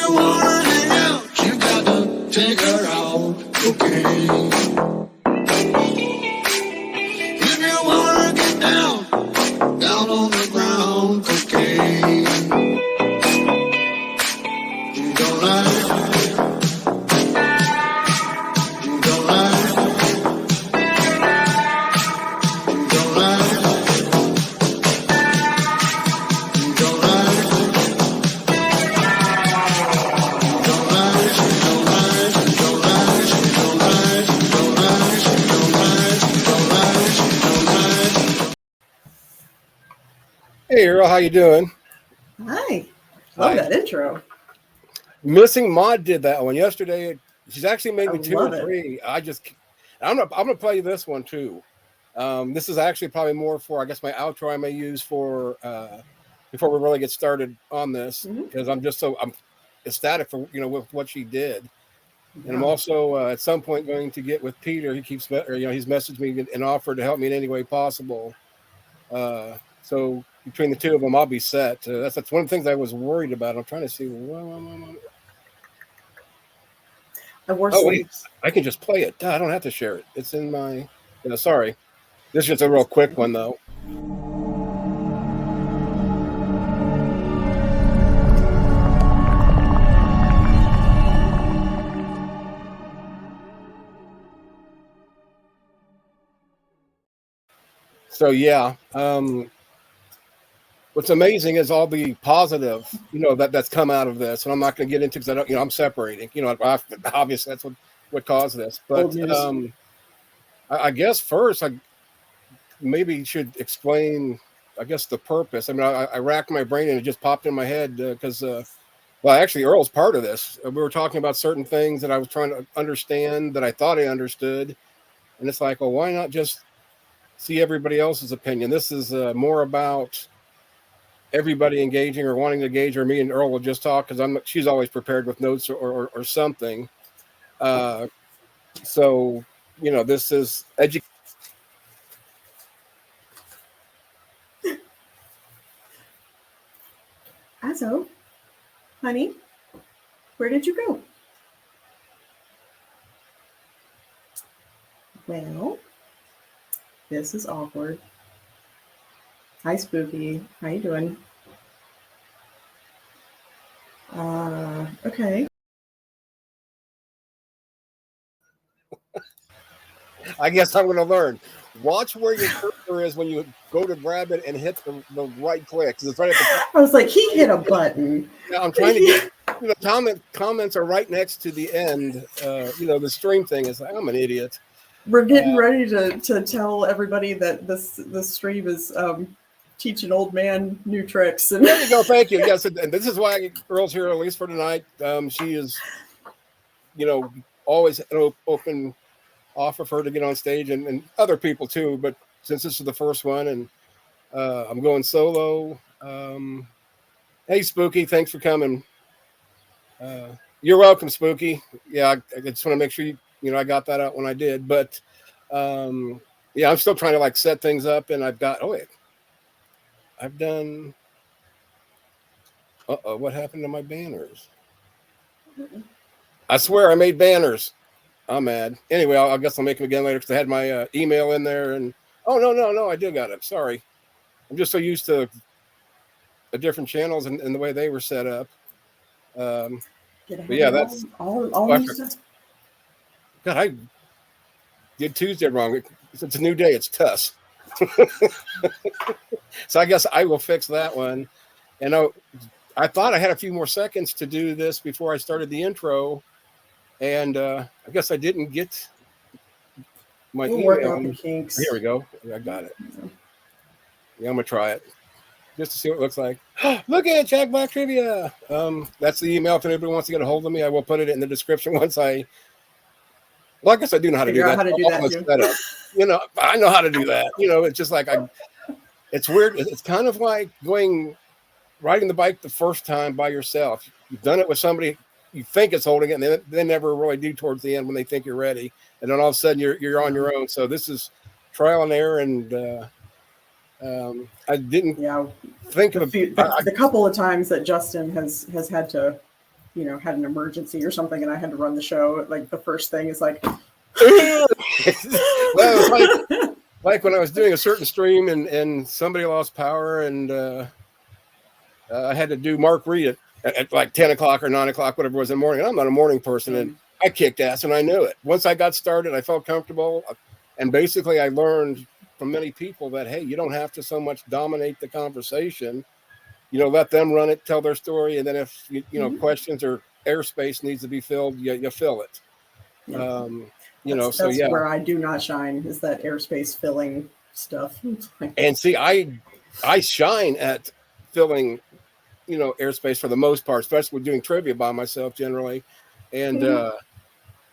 you wanna hang out, you got to take her out, okay? If you wanna get down on the ground, okay? Don't lie, don't lie, don't lie, don't lie. Hey Earl, how you doing? Hi. Love that intro. Missing Mod did that one yesterday. She's actually made me two or love it. three. I'm gonna play this one too. This is actually probably more for, I guess, my outro I may use for before we really get started on this, because I'm ecstatic for with what she did. And I'm also at some point going to get with Peter. He's messaged me and offered to help me in any way possible. So between the two of them, I'll be set. That's one of the things I was worried about. I'm trying to see. Wait, I can just play it. I don't have to share it. It's in my. Sorry, this is just a real quick one though. So yeah, what's amazing is all the positive, that's come out of this, and I'm not going to get into, because I don't, I'm separating. Obviously that's what caused this. But I guess first I maybe should explain, I guess, the purpose. I mean, I racked my brain and it just popped in my head because, well, actually, Earl's part of this. We were talking about certain things that I was trying to understand that I thought I understood, and it's like, well, why not just see everybody else's opinion? This is more about everybody engaging or wanting to engage, or me and Earl will just talk, because she's always prepared with notes or something. So this is education. Azo, honey, where did you go? Well, this is awkward. Hi, Spooky. How you doing? Okay. I guess I'm going to learn. Watch where your cursor is when you go to grab it and hit the right click. It's right at the top. I was like, he hit a button. Now I'm trying to get comments are right next to the end. The stream thing is like, I'm an idiot. We're getting ready to tell everybody that this stream is teaching old man new tricks. And there you go. Thank you. Yes, and this is why Earl's here, at least for tonight. She is, always an open offer for her to get on stage, and other people too. But since this is the first one, and I'm going solo. Hey, Spooky, thanks for coming. You're welcome, Spooky. Yeah, I just want to make sure I got that out when I did. But I'm still trying to set things up, and I've done. What happened to my banners? I swear I made banners. I'm mad. Anyway, I guess I'll make them again later, because I had my email in there, and no, I did got it. Sorry, I'm just so used to the different channels and the way they were set up. But yeah, that's all stuff. God, I did Tuesday wrong. It's a new day. It's Tuss. So I guess I will fix that one. And I thought I had a few more seconds to do this before I started the intro, and I guess I didn't get my email. Work out the kinks. Here we go. I got it. Yeah, I'm gonna try it just to see what it looks like. Look at Jack Black Trivia. That's the email. If anybody wants to get a hold of me, I will put it in the description once I. Well, I guess I do know how to do that. How to do that too. I know how to do that. It's just like it's weird. It's kind of like riding the bike the first time by yourself. You've done it with somebody you think is holding it, and they never really do towards the end when they think you're ready. And then all of a sudden you're on your own. So this is trial and error, and I didn't think of the couple of times that Justin has had to had an emergency or something and I had to run the show, like the first thing is like, well, it's like when I was doing a certain stream and somebody lost power and I had to do Mark Reed at like 10 o'clock or 9 o'clock, whatever it was in the morning. And I'm not a morning person, and I kicked ass, and I knew it. Once I got started, I felt comfortable. And basically, I learned from many people that, hey, you don't have to so much dominate the conversation. Let them run it, tell their story. And then if, questions or airspace needs to be filled, you fill it. Yeah. That's where I do not shine, is that airspace filling stuff. And see, I shine at filling airspace for the most part, especially with doing trivia by myself generally, and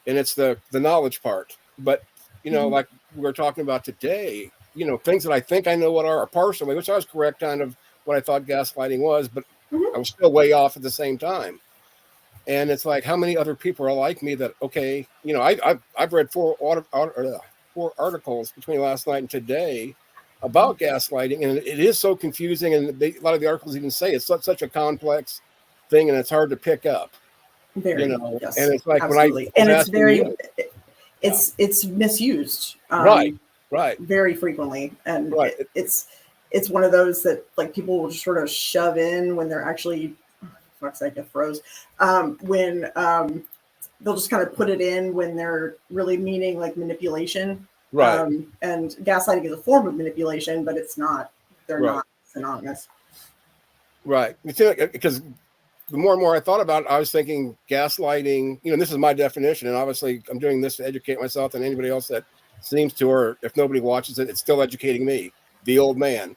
it's the knowledge part. But like we were talking about today, things that I think I know what are partially, which I was correct kind of what I thought gaslighting was, but I was still way off at the same time. And it's like, how many other people are like me that, okay, I've read four articles between last night and today about gaslighting, and it is so confusing, and a lot of the articles even say it's such a complex thing, and it's hard to pick up. Very, yes, and it's like absolutely. when it's very, it's misused, right, very frequently, and right. It's one of those that like people will just sort of shove in when they're actually, fuck's sake, I froze. When they'll just kind of put it in when they're really meaning like manipulation. Right. And gaslighting is a form of manipulation, but it's not, they're not synonymous. Right. Because the more and more I thought about it, I was thinking gaslighting, this is my definition. And obviously I'm doing this to educate myself and anybody else that seems to, or if nobody watches it, it's still educating me, the old man.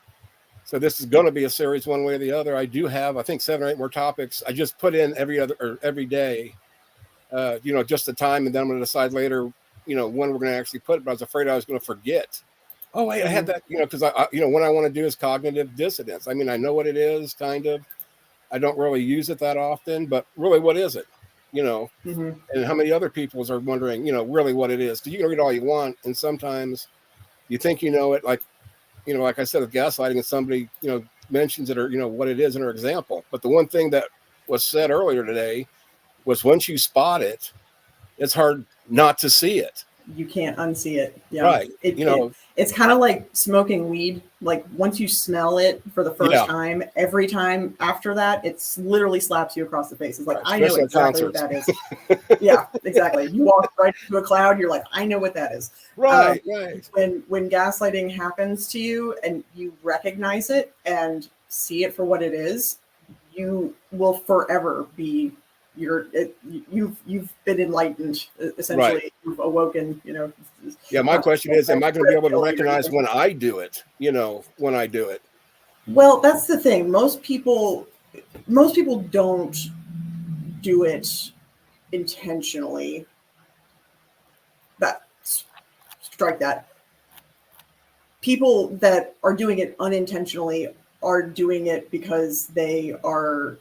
So this is going to be a series one way or the other. I do have, I think, 7 or 8 more topics. I just put in every day, just the time. And then I'm going to decide later, when we're going to actually put it, but I was afraid I was going to forget. Oh, wait, I had that, because I what I want to do is cognitive dissonance. I mean, I know what it is, kind of. I don't really use it that often, but really, what is it? And how many other people are wondering, really what it is? Because you can read all you want, and sometimes you think you know it, like I said, with gaslighting, and somebody, mentions it or, what it is in her example. But the one thing that was said earlier today was once you spot it, it's hard not to see it. You can't unsee it. Yeah. Right. It's kind of like smoking weed. Like once you smell it for the first time, every time after that, it's literally slaps you across the face. It's like, I know exactly what that is. Yeah, exactly. You walk right into a cloud. You're like, I know what that is. Right. When gaslighting happens to you and you recognize it and see it for what it is, you will forever be you've been enlightened, essentially. Right. You've awoken, my question is, am I going to be able to recognize when I do it, when I do it? Well, that's the thing. Most people don't do it intentionally. Strike that. People that are doing it unintentionally are doing it because they are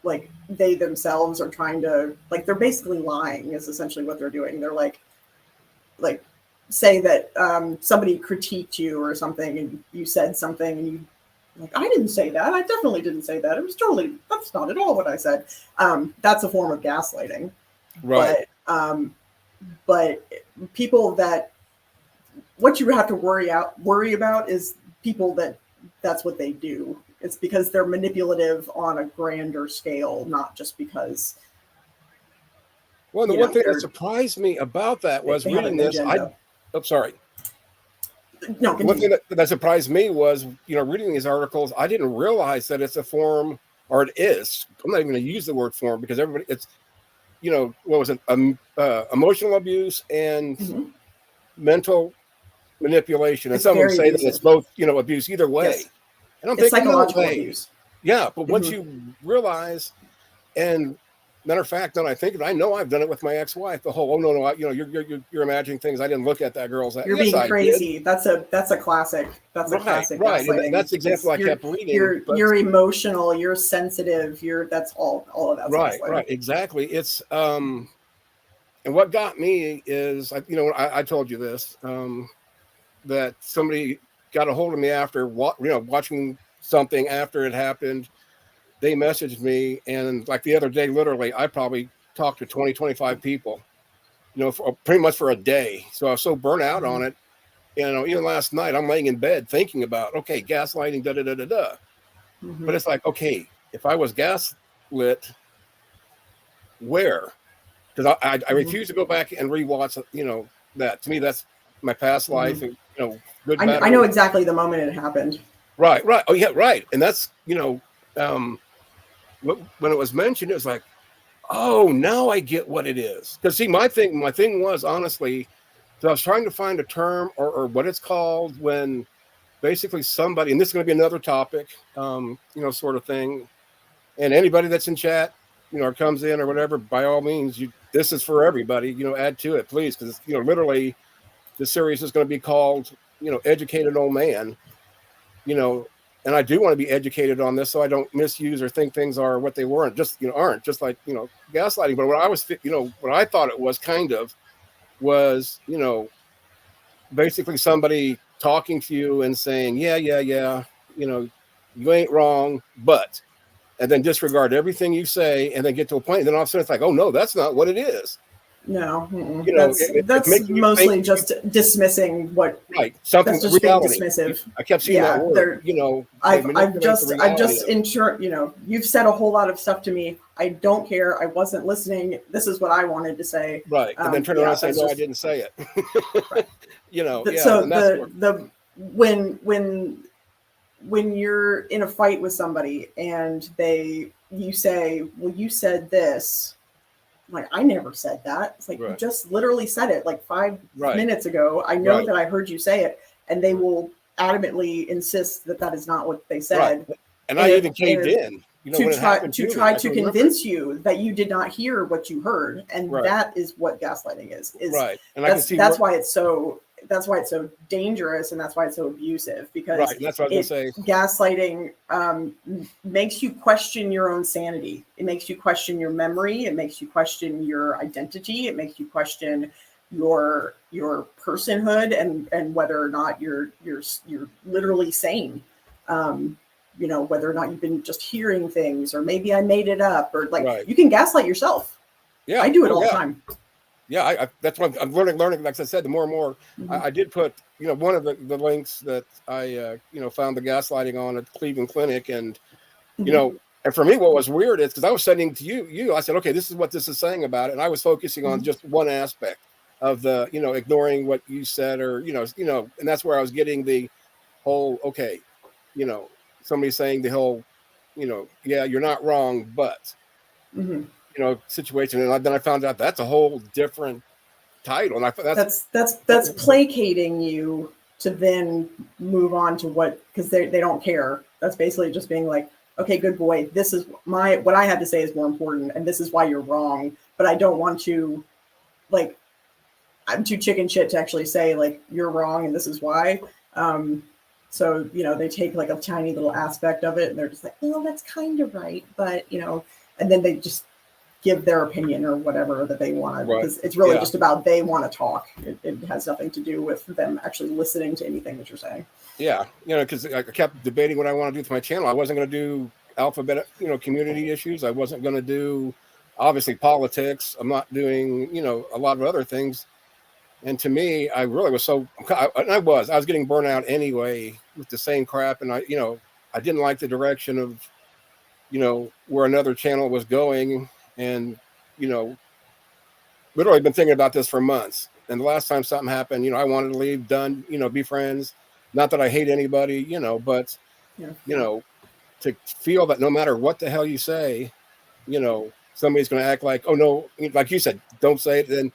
like, they themselves are trying to, like, they're basically lying is essentially what they're doing. They're like say that somebody critiqued you or something and you said something and you like, I didn't say that. I definitely didn't say that. That's not at all what I said. That's a form of gaslighting. Right. But people that, what you have to worry about is people that's what they do. It's because they're manipulative on a grander scale, not just because. Well, the one thing that surprised me about that was reading this. Sorry. No, one thing that surprised me was, reading these articles, I didn't realize that it's a form, or it is. I'm not even going to use the word form because it's, what was it? Emotional abuse and mental manipulation. And some of them say that it's both, abuse either way. Yes. And I'm thinking psychological abuse. Yeah, but once you realize, and matter of fact, then I think I know I've done it with my ex-wife. The whole, oh no, you're imagining things. I didn't look at that girl's. You're being crazy. That's a classic. That's a classic. Right. And that's the example I kept reading. You're emotional. You're sensitive. That's all of that. Right. Exactly. It's and what got me is, I told you this, that somebody got a hold of me after watching something after it happened, they messaged me, and like the other day, literally, I probably talked to 20, 25 people, for, pretty much for a day. So I was so burnt out on it. Even last night, I'm laying in bed thinking about, okay, gaslighting, da da da da da. But it's like, okay, if I was gaslit, where? Because I refuse to go back and rewatch, that. To me, that's my past life, and, good, bad. I know exactly the moment it happened. Right. Oh, yeah, right. And that's, when it was mentioned, it was like, oh, now I get what it is. Because see, my thing was, honestly, so I was trying to find a term or what it's called when basically somebody, and this is going to be another topic, sort of thing. And anybody that's in chat, or comes in or whatever, by all means, this is for everybody, add to it, please. Because, literally the series is going to be called, Educated Old Man, and I do want to be educated on this so I don't misuse or think things are what they weren't, aren't just like, gaslighting. But what I was, what I thought it was was, basically somebody talking to you and saying, yeah, you ain't wrong, but, and then disregard everything you say and then get to a point. And then all of a sudden it's like, oh no, that's not what it is. No, that's mostly just dismissing what. Right, something. That's just reality. being dismissive. I kept seeing that word. I've just ensured. You've said a whole lot of stuff to me. I don't care. I wasn't listening. This is what I wanted to say. Right, and then turn around and say, "No, I didn't say it." Right. So when you're in a fight with somebody and you say, "Well, you said this." Like, I never said that. It's like, you just literally said it like 5 minutes ago. I know that I heard you say it, and they will adamantly insist that is not what they said. Right. And I even caved in. To try to convince you that you did not hear what you heard, and that is what gaslighting is. Right, and that's why it's so dangerous, and that's why it's so abusive, because that's what I was going to say. Gaslighting makes you question your own sanity. It makes you question your memory. It makes you question your identity. It makes you question your personhood and whether or not you're literally sane. Whether or not you've been just hearing things, or maybe I made it up, or you can gaslight yourself. Yeah, I do it all the time. Yeah, that's what I'm learning. Like I said, the more and more, I did put, one of the links that I, found the gaslighting on at Cleveland Clinic, and, and for me, what was weird is because I was sending to you, I said, okay, this is what this is saying about it, and I was focusing on just one aspect of the, ignoring what you said, or and that's where I was getting the whole, okay, somebody saying the whole, yeah, you're not wrong, but. Situation, and then I found out that's a whole different title, and that's placating you to then move on to because they don't care. That's basically just being like, okay, good boy, this is what I have to say is more important, and this is why you're wrong. But I don't want to, I'm too chicken shit to actually say you're wrong and this is why. So they take a tiny little aspect of it, and they're just like, well, that's kind of right, but and then they just give their opinion or whatever that they want, because it's really just about they want to talk. It has nothing to do with them actually listening to anything that you're saying. Yeah, because I kept debating what I want to do with my channel. I wasn't going to do alphabet, community issues. I wasn't going to do, obviously, politics. I'm not doing, a lot of other things. And to me, I really was I was getting burnt out anyway with the same crap. And I didn't like the direction of, where another channel was going. And, literally been thinking about this for months. And the last time something happened, I wanted to leave, done, be friends. Not that I hate anybody, but, to feel that no matter what the hell you say, somebody's going to act like, oh, no, like you said, don't say it. Then,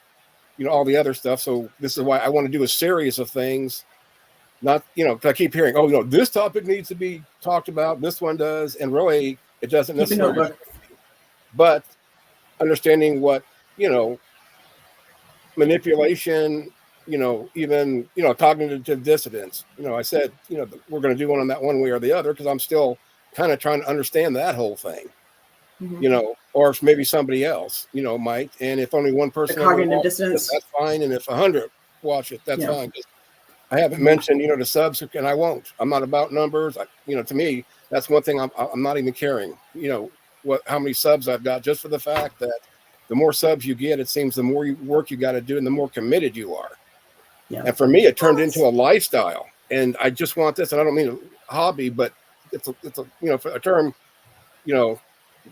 all the other stuff. So this is why I want to do a series of things. Not, because I keep hearing, oh, this topic needs to be talked about. This one does. And really, it doesn't necessarily. But understanding what, manipulation, even, cognitive dissonance, I said, we're going to do one on that one way or the other, because I'm still kind of trying to understand that whole thing, or if maybe somebody else, might. And if only one person, cognitive dissonance, that's fine. And if 100 watch it, that's fine. I haven't mentioned, the subs, and I won't. I'm not about numbers. To me, That's one thing I'm not even caring, how many subs I've got, just for the fact that the more subs you get, it seems the more work you got to do and the more committed you are. Yeah. And for me, it turned into a lifestyle, and I just want this, and I don't mean a hobby, but it's a term,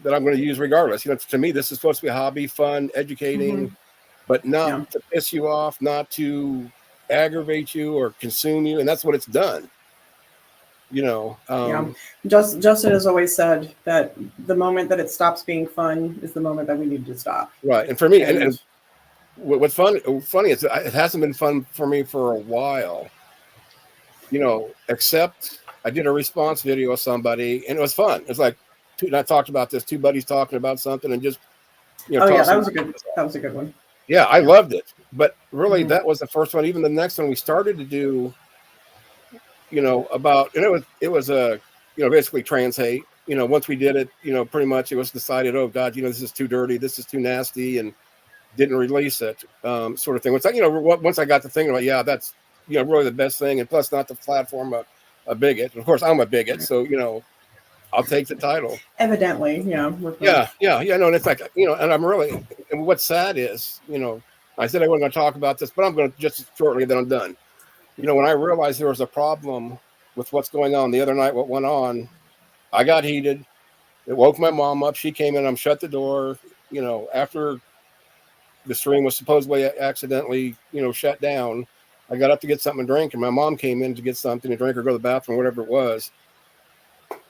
that I'm going to use regardless. To me, this is supposed to be a hobby, fun, educating, but not to piss you off, not to aggravate you or consume you. And that's what it's done. Justin has always said that the moment that it stops being fun is the moment that we need to stop. Right. And for me, and what's funny is it hasn't been fun for me for a while, except I did a response video with somebody and it was fun. It's like, I talked about this, two buddies talking about something and just, that was a good one. Yeah, I loved it. But really, that was the first one. Even the next one we started to do, about, and it was basically trans hate. Once we did it, pretty much it was decided, oh God, this is too dirty, this is too nasty, and didn't release it, sort of thing. Once I got to thinking about, that's really the best thing, and plus not to platform a bigot. And of course, I'm a bigot, so I'll take the title. Evidently, yeah. No, and it's like, and I'm really, and what's sad is, I said I wasn't going to talk about this, but I'm going to just shortly, then I'm done. When I realized there was a problem with what's going on the other night, what went on, I got heated. It woke my mom up. She came in. I'm shut the door. After the stream was supposedly accidentally, shut down, I got up to get something to drink, and my mom came in to get something to drink or go to the bathroom, whatever it was.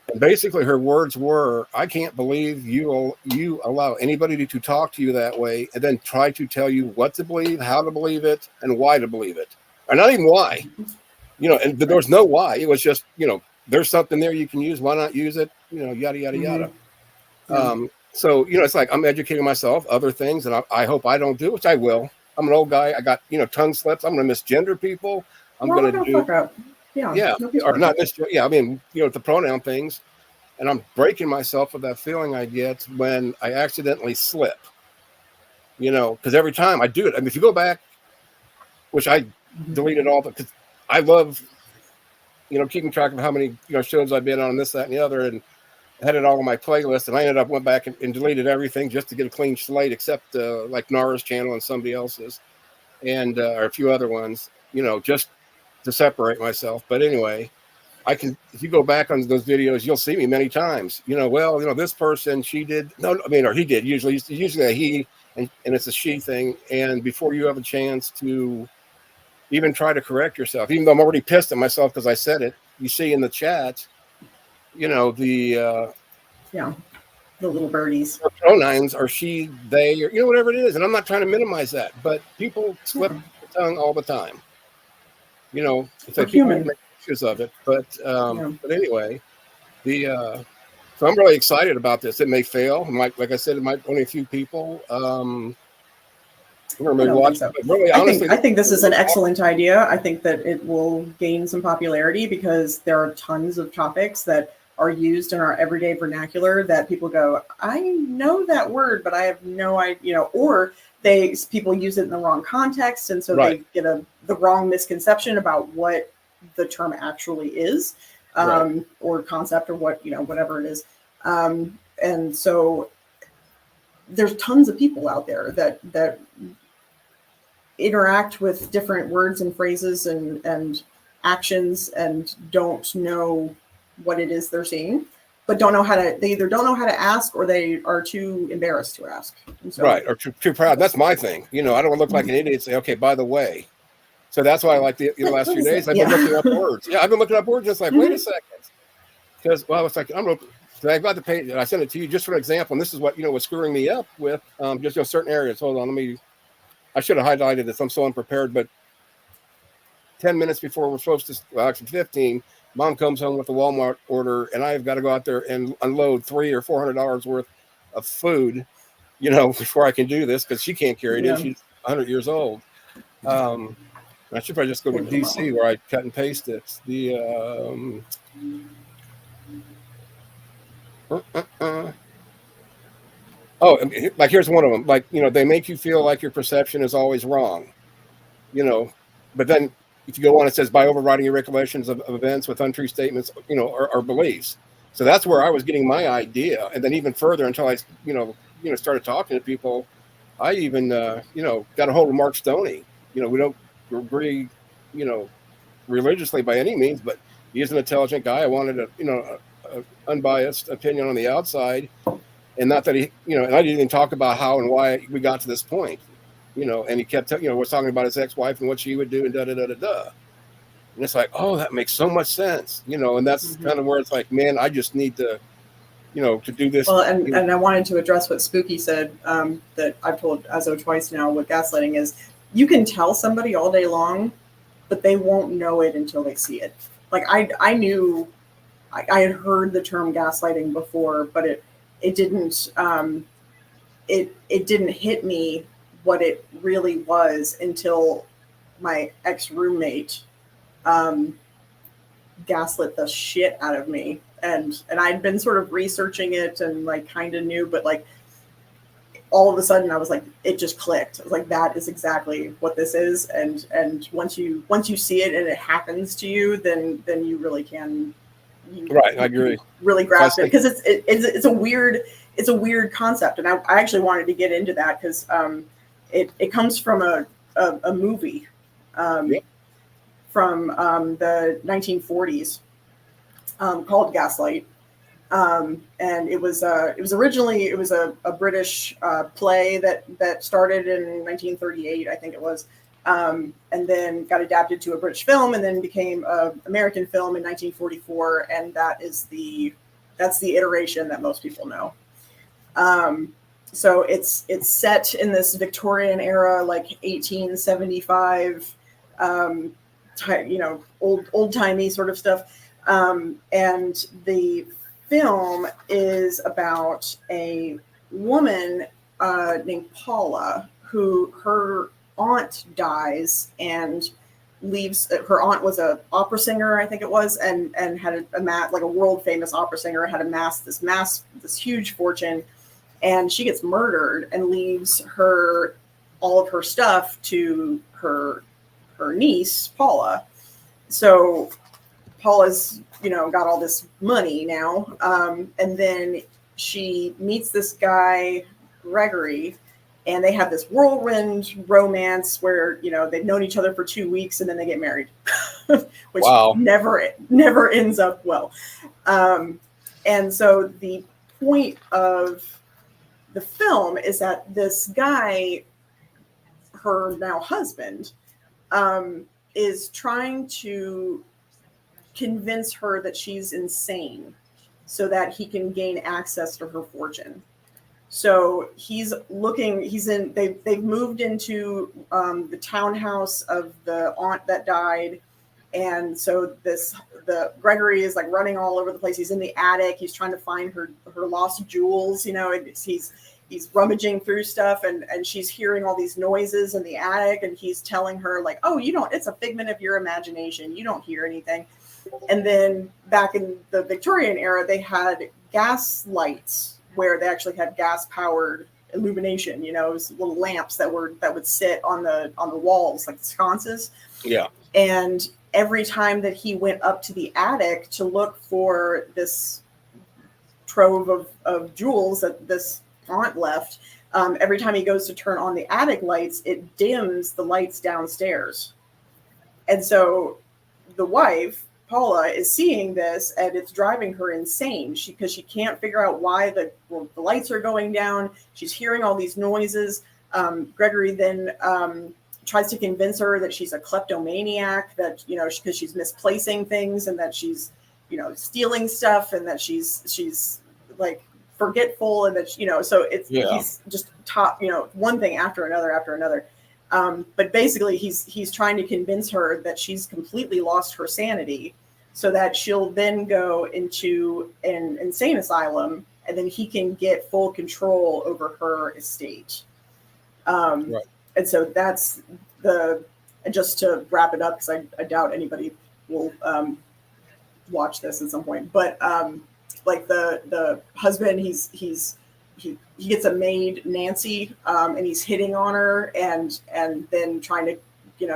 And basically, her words were, "I can't believe you allow anybody to talk to you that way, and then try to tell you what to believe, how to believe it, and why to believe it." Or not even why, and there was no why. It was just, there's something there you can use. Why not use it? Yada, yada, yada. So, it's like I'm educating myself, other things, and I hope I don't do, which I will. I'm an old guy. I got, tongue slips. I'm going to misgender people. I'm going to do, or not misgender. Yeah, I mean, the pronoun things. And I'm breaking myself with that feeling I get when I accidentally slip, because every time I do it, I mean, if you go back, which I deleted all, because I love, keeping track of how many, shows I've been on, this, that, and the other, and had it all on my playlist. And I went back and deleted everything just to get a clean slate, except like Nara's channel and somebody else's, and or a few other ones, just to separate myself. But anyway, if you go back on those videos, you'll see me many times. This person, she did, or he did. Usually a he, and it's a she thing. And before you have a chance to even try to correct yourself, even though I'm already pissed at myself because I said it, you see in the chat, the little birdies. Pronouns are she, they, or whatever it is. And I'm not trying to minimize that, but people slip the tongue all the time. It's like people make issues of it. But anyway, so I'm really excited about this. It may fail. Like I said, it might only a few people. Really, honestly, I think this is an excellent idea. I think that it will gain some popularity because there are tons of topics that are used in our everyday vernacular that people go, I know that word, but I have no idea, or people use it in the wrong context, and so they get the wrong misconception about what the term actually is, or concept, or whatever it is. And so there's tons of people out there that interact with different words and phrases and actions and don't know what it is they're seeing, but they either don't know how to ask, or they are too embarrassed to ask. Or too proud. That's my thing. I don't want to look like an idiot and say, okay, by the way. So that's why I like the last few days I've been looking up words. Yeah, I've been looking up words just like, wait a second. Because, it's like, I got the page, and I sent it to you just for an example. And this is what, was screwing me up with just certain areas. Hold on, I should have highlighted this. I'm so unprepared, but 10 minutes before we're supposed to, actually 15, Mom comes home with a Walmart order, and I've got to go out there and unload $300 or $400 worth of food, before I can do this, because she can't carry it in. She's 100 years old. I should probably just go to DC where I cut and paste it. Like here's one of them. Like, they make you feel like your perception is always wrong, but then if you go on, it says by overriding your recollections of events with untrue statements, or beliefs. So that's where I was getting my idea. And then even further until I, started talking to people, I even, got a hold of Mark Stoney. We don't agree, religiously by any means, but he's an intelligent guy. I wanted a unbiased opinion on the outside, and not that he, and I didn't even talk about how and why we got to this point, and he kept, was talking about his ex-wife and what she would do and da-da-da-da-da. And it's like, oh, that makes so much sense, and that's kind of where it's like, man, I just need to, to do this. Well, and I wanted to address what Spooky said, that I've told Azo twice now, what gaslighting is. You can tell somebody all day long, but they won't know it until they see it. Like I knew, I had heard the term gaslighting before, but it didn't, it didn't hit me what it really was until my ex-roommate gaslit the shit out of me. And I'd been sort of researching it and like kind of knew, but like all of a sudden I was like, it just clicked. I was like, that is exactly what this is. And once you see it and it happens to you, then you really can. Right, I agree. Really grasp it, because it's a weird concept, and I actually wanted to get into that because it comes from a movie from the 1940s called Gaslight, and it was originally a British play that started in 1938, I think it was, and then got adapted to a British film, and then became an American film in 1944, and that's the iteration that most people know. So it's set in this Victorian era, like 1875, old timey sort of stuff. And the film is about a woman named Paula, who her aunt dies and leaves. Her aunt was an opera singer, I think it was, and had like a world famous opera singer, had amassed this huge fortune, and she gets murdered and leaves all of her stuff to her niece Paula. So Paula's, got all this money now. And then she meets this guy, Gregory, and they have this whirlwind romance where, they've known each other for 2 weeks and then they get married, which never ends up well. And so the point of the film is that this guy, her now husband, is trying to convince her that she's insane so that he can gain access to her fortune. So they've moved into the townhouse of the aunt that died. And so the Gregory is like running all over the place. He's in the attic. He's trying to find her lost jewels, he's rummaging through stuff, and she's hearing all these noises in the attic, and he's telling her like, oh, it's a figment of your imagination. You don't hear anything. And then back in the Victorian era, they had gas lights where they actually had gas powered illumination, it was little lamps that would sit on the walls, like sconces. Yeah. And every time that he went up to the attic to look for this trove of jewels that this aunt left, every time he goes to turn on the attic lights, it dims the lights downstairs. And so the wife, Paula, is seeing this, and it's driving her insane because she can't figure out why the lights are going down. She's hearing all these noises. Gregory then tries to convince her that she's a kleptomaniac, that, because she's misplacing things, and that she's, stealing stuff, and that she's like forgetful, and that, so he's just one thing after another. But basically he's trying to convince her that she's completely lost her sanity, so that she'll then go into an insane asylum, and then he can get full control over her estate. Right. And so that's and just to wrap it up, because I doubt anybody will watch this at some point, but like the husband, he gets a maid, Nancy, and he's hitting on her, and then trying to,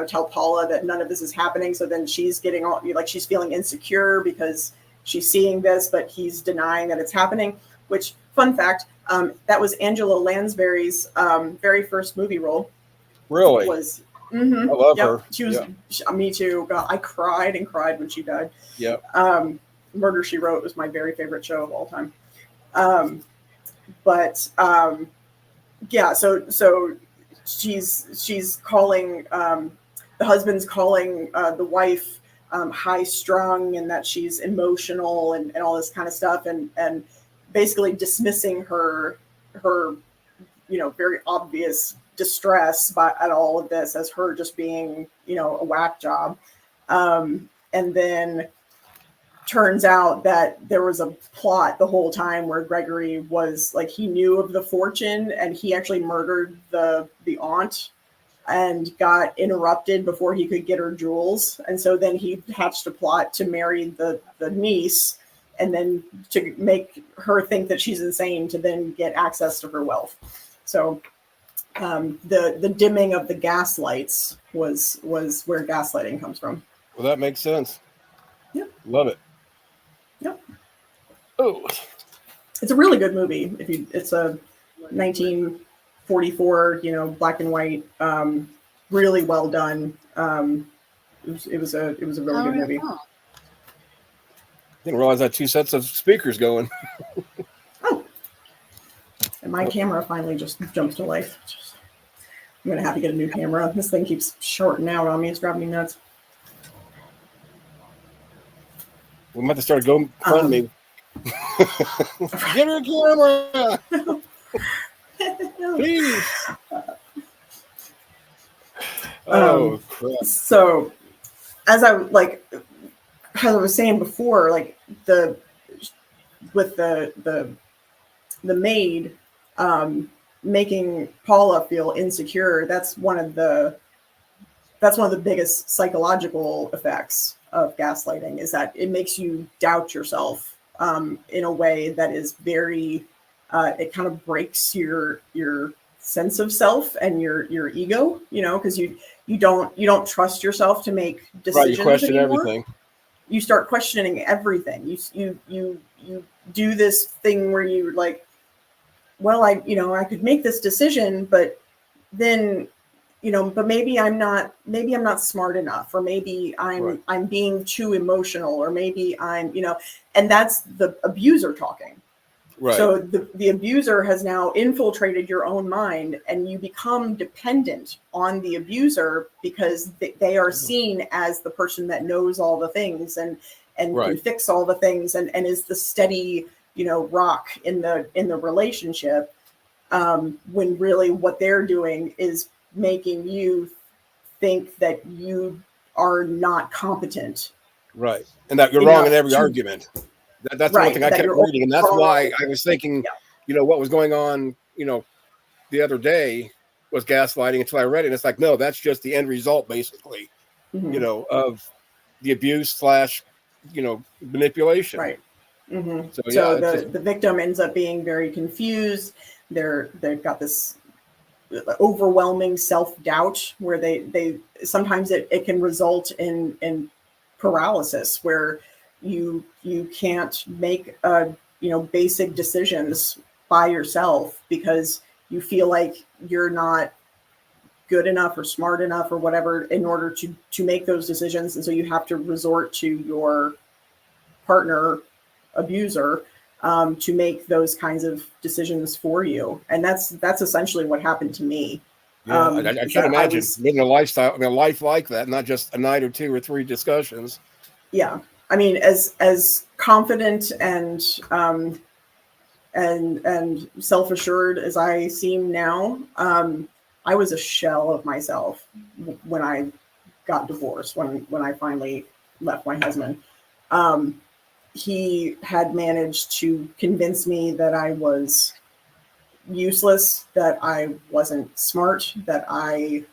tell Paula that none of this is happening. So then she's getting all, she's feeling insecure because she's seeing this, but he's denying that it's happening. Which, fun fact, that was Angela Lansbury's very first movie role. Really? Was I love her. She was. Me too. God, I cried and cried when she died. Yep. Murder, She Wrote was my very favorite show of all time. Yeah. So she's calling, the husband's calling the wife high strung, and that she's emotional and all this kind of stuff, and basically dismissing her very obvious distress at all of this as her just being a whack job. And then turns out that there was a plot the whole time where Gregory was like, he knew of the fortune, and he actually murdered the aunt and got interrupted before he could get her jewels. And so then he hatched a plot to marry the niece, and then to make her think that she's insane to then get access to her wealth. So the dimming of the gaslights was where gaslighting comes from. Well, that makes sense. Yeah. Love it. Yep. Oh, it's a really good movie. It's a 1944, black and white, really well done. It was a really good movie. Didn't realize I had two sets of speakers going. Oh, and my camera finally just jumped to life. I'm gonna have to get a new camera. This thing keeps shorting out on me. It's driving me nuts. We might have to start going front me. Get her camera, please. Oh crap! So, as I was saying before, like with the maid making Paula feel insecure, that's one of the biggest psychological effects of gaslighting, is that it makes you doubt yourself in a way that is very it kind of breaks your sense of self and your ego, because you don't trust yourself to make decisions. Right, you question anymore. Everything. You start questioning everything. You do this thing where you're like, well, I could make this decision, but then, but maybe I'm not smart enough, or maybe I'm being too emotional, or maybe I'm, and that's the abuser talking. Right. So the abuser has now infiltrated your own mind, and you become dependent on the abuser because they are seen as the person that knows all the things and can fix all the things and is the steady, rock in the relationship. When really what they're doing is making you think that you are not competent. Right. And that you're wrong in every argument. That's one thing I kept reading. And that's why I was thinking, what was going on, the other day was gaslighting until I read it. And it's like, no, that's just the end result, basically, of the abuse / manipulation. Right. Mm-hmm. So the victim ends up being very confused. They've got this overwhelming self-doubt where they sometimes it can result in paralysis, where you can't make basic decisions by yourself because you feel like you're not good enough or smart enough or whatever in order to make those decisions, and so you have to resort to your partner abuser to make those kinds of decisions for you. And that's essentially what happened to me. Yeah, I can't imagine living a life like that, not just a night or two or three discussions. Yeah. I mean, as confident and self-assured as I seem now, I was a shell of myself when I got divorced, when I finally left my husband. He had managed to convince me that I was useless, that I wasn't smart, that I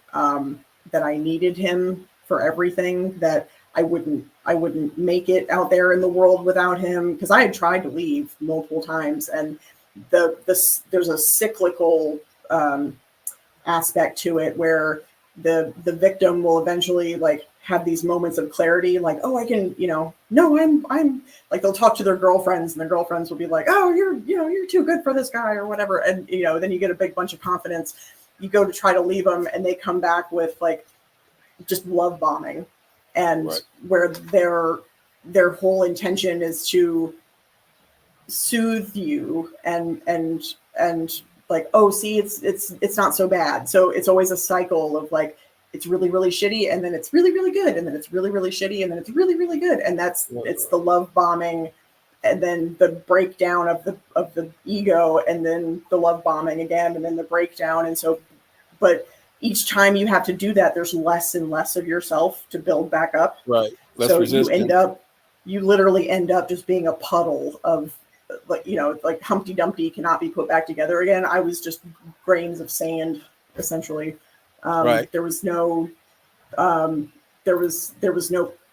needed him for everything, that I wouldn't make it out there in the world without him, because I had tried to leave multiple times, and there's a cyclical aspect to it where the victim will eventually like have these moments of clarity, like, oh, I can, no, I'm like, they'll talk to their girlfriends and their girlfriends will be like, oh, you're too good for this guy or whatever. And, then you get a big bunch of confidence. You go to try to leave them and they come back with like just love bombing, and right. where their whole intention is to soothe you and like, oh, see, it's not so bad. So it's always a cycle of like, it's really, really shitty, and then it's really, really good, and then it's really, really shitty, and then it's really, really good. And it's the love bombing, and then the breakdown of the ego, and then the love bombing again, and then the breakdown. And so, but each time you have to do that, there's less and less of yourself to build back up. Right. Less so resistance. you literally end up just being a puddle of, like, like Humpty Dumpty cannot be put back together again. I was just grains of sand, essentially. Right. There was no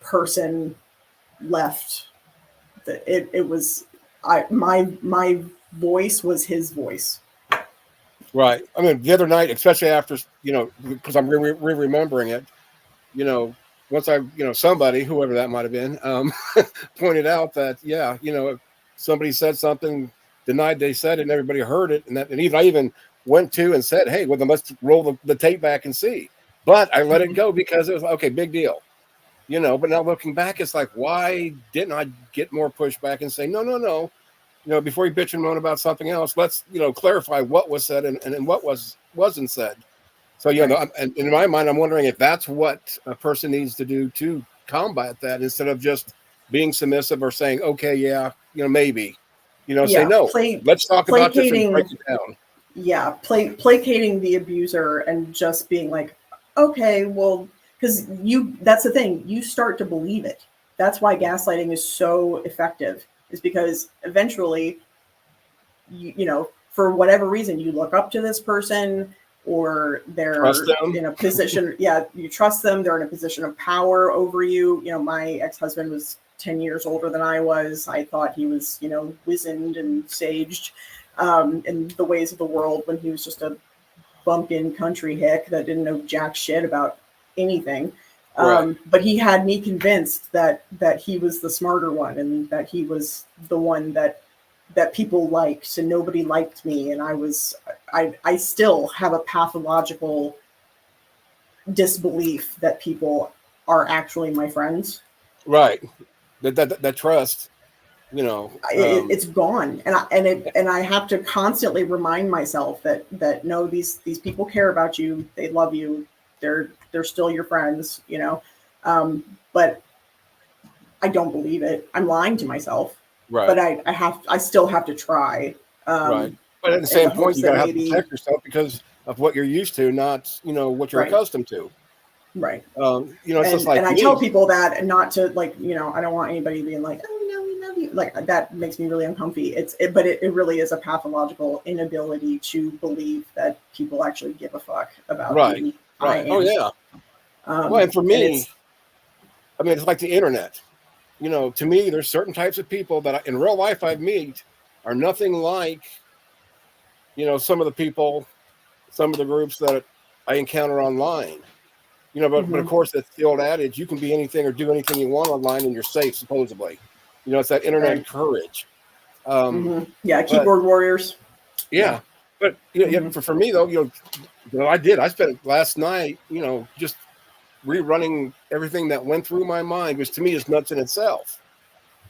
person left. It was my voice was his voice. Right. I mean, the other night, especially after, because I'm remembering it, once somebody, whoever that might have been, pointed out that, somebody said something, denied they said it, and everybody heard it. And I even went to and said, hey, well, then let's roll the tape back and see. But I let it go because it was okay, big deal. But now looking back, it's like, why didn't I get more pushback and say, no, before you bitch and moan about something else, let's, clarify what was said and what wasn't said. So, Right. And in my mind, I'm wondering if that's what a person needs to do to combat that, instead of just being submissive or saying, okay, yeah, maybe, say no, let's talk about this and break it down. Yeah. Placating the abuser and just being like, okay, well, because that's the thing, you start to believe it. That's why gaslighting is so effective, is because eventually, for whatever reason, you look up to this person, or they're in a position, you trust them, they're in a position of power over you. My ex-husband was 10 years older than I was. I thought he was, wizened and saged in the ways of the world, when he was just a bumpkin country hick that didn't know jack shit about anything. Right. But he had me convinced that he was the smarter one, and that he was the one that people liked, and nobody liked me. And I still have a pathological disbelief that people are actually my friends. Right. That trust, it's gone. And I have to constantly remind myself that no, these people care about you. They love you. They're still your friends, but I don't believe it. I'm lying to myself. Right. But I still have to try. Right. But at the same point, you got to have to protect yourself because of what you're used to, not, what you're accustomed to. Right. It's just like, and I tell people that, and not to, like, I don't want anybody being like, oh no, we love you. Like, that makes me really uncomfy. But it really is a pathological inability to believe that people actually give a fuck about right. Right. Oh yeah. Well, and for me, it's like the internet. To me, there's certain types of people that in real life I meet are nothing like, some of the people, some of the groups that I encounter online. But of course, that's the old adage: you can be anything or do anything you want online, and you're safe, supposedly. It's that internet courage. Yeah, keyboard warriors. Yeah, but for me though, I spent last night, just rerunning everything that went through my mind, which to me is nuts in itself.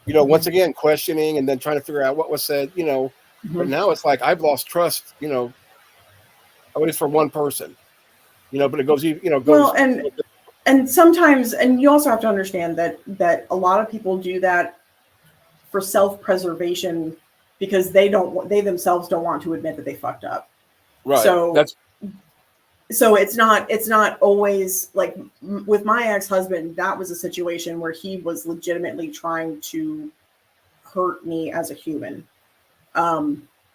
Once again, questioning and then trying to figure out what was said. But now it's like I've lost trust. At least for one person. But it goes, well, and sometimes, and you also have to understand that a lot of people do that for self-preservation, because they themselves don't want to admit that they fucked up. Right. So it's not always like with my ex-husband. That was a situation where he was legitimately trying to hurt me as a human.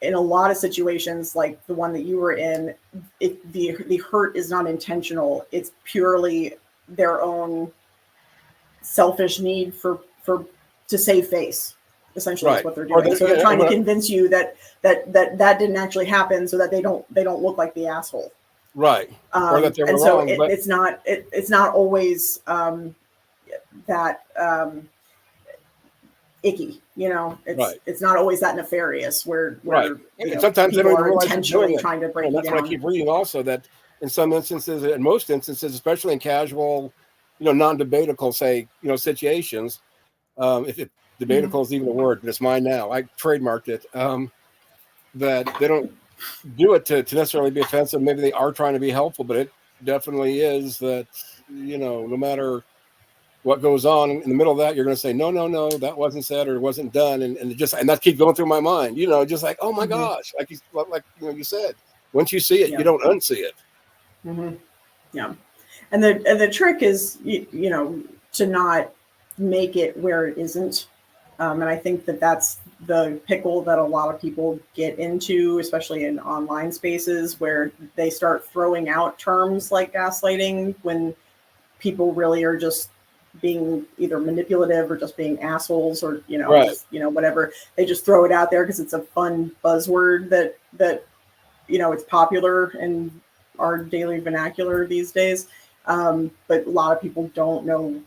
In a lot of situations, like the one that you were in, the hurt is not intentional. It's purely their own selfish need to save face. Essentially, that's what they're doing. So they're trying to convince you that didn't actually happen, so that they don't look like the asshole. Right. Or that they were And so wrong, but it's not always that icky, right. it's not always that nefarious where Right. And sometimes they people don't even are realize they're doing intentionally it. trying to break And you that's what I down. keep reading also, that in some instances, in most instances, especially in casual, non-debatable, say, situations, if debatable is even a word, but it's mine now. I trademarked it. That they don't do it to necessarily be offensive. Maybe they are trying to be helpful, but it definitely is that, no matter what goes on in the middle of that, you're going to say, no, no, no, that wasn't said or it wasn't done. And that keeps going through my mind, just like, oh my gosh, you said, once you see it, Yeah. you don't unsee it. Yeah. And the trick is, to not make it where it isn't. And I think that's the pickle that a lot of people get into, especially in online spaces where they start throwing out terms like gaslighting when people really are just being either manipulative or just being assholes or, Right. whatever. They just throw it out there because it's a fun buzzword that it's popular in our daily vernacular these days. But a lot of people don't know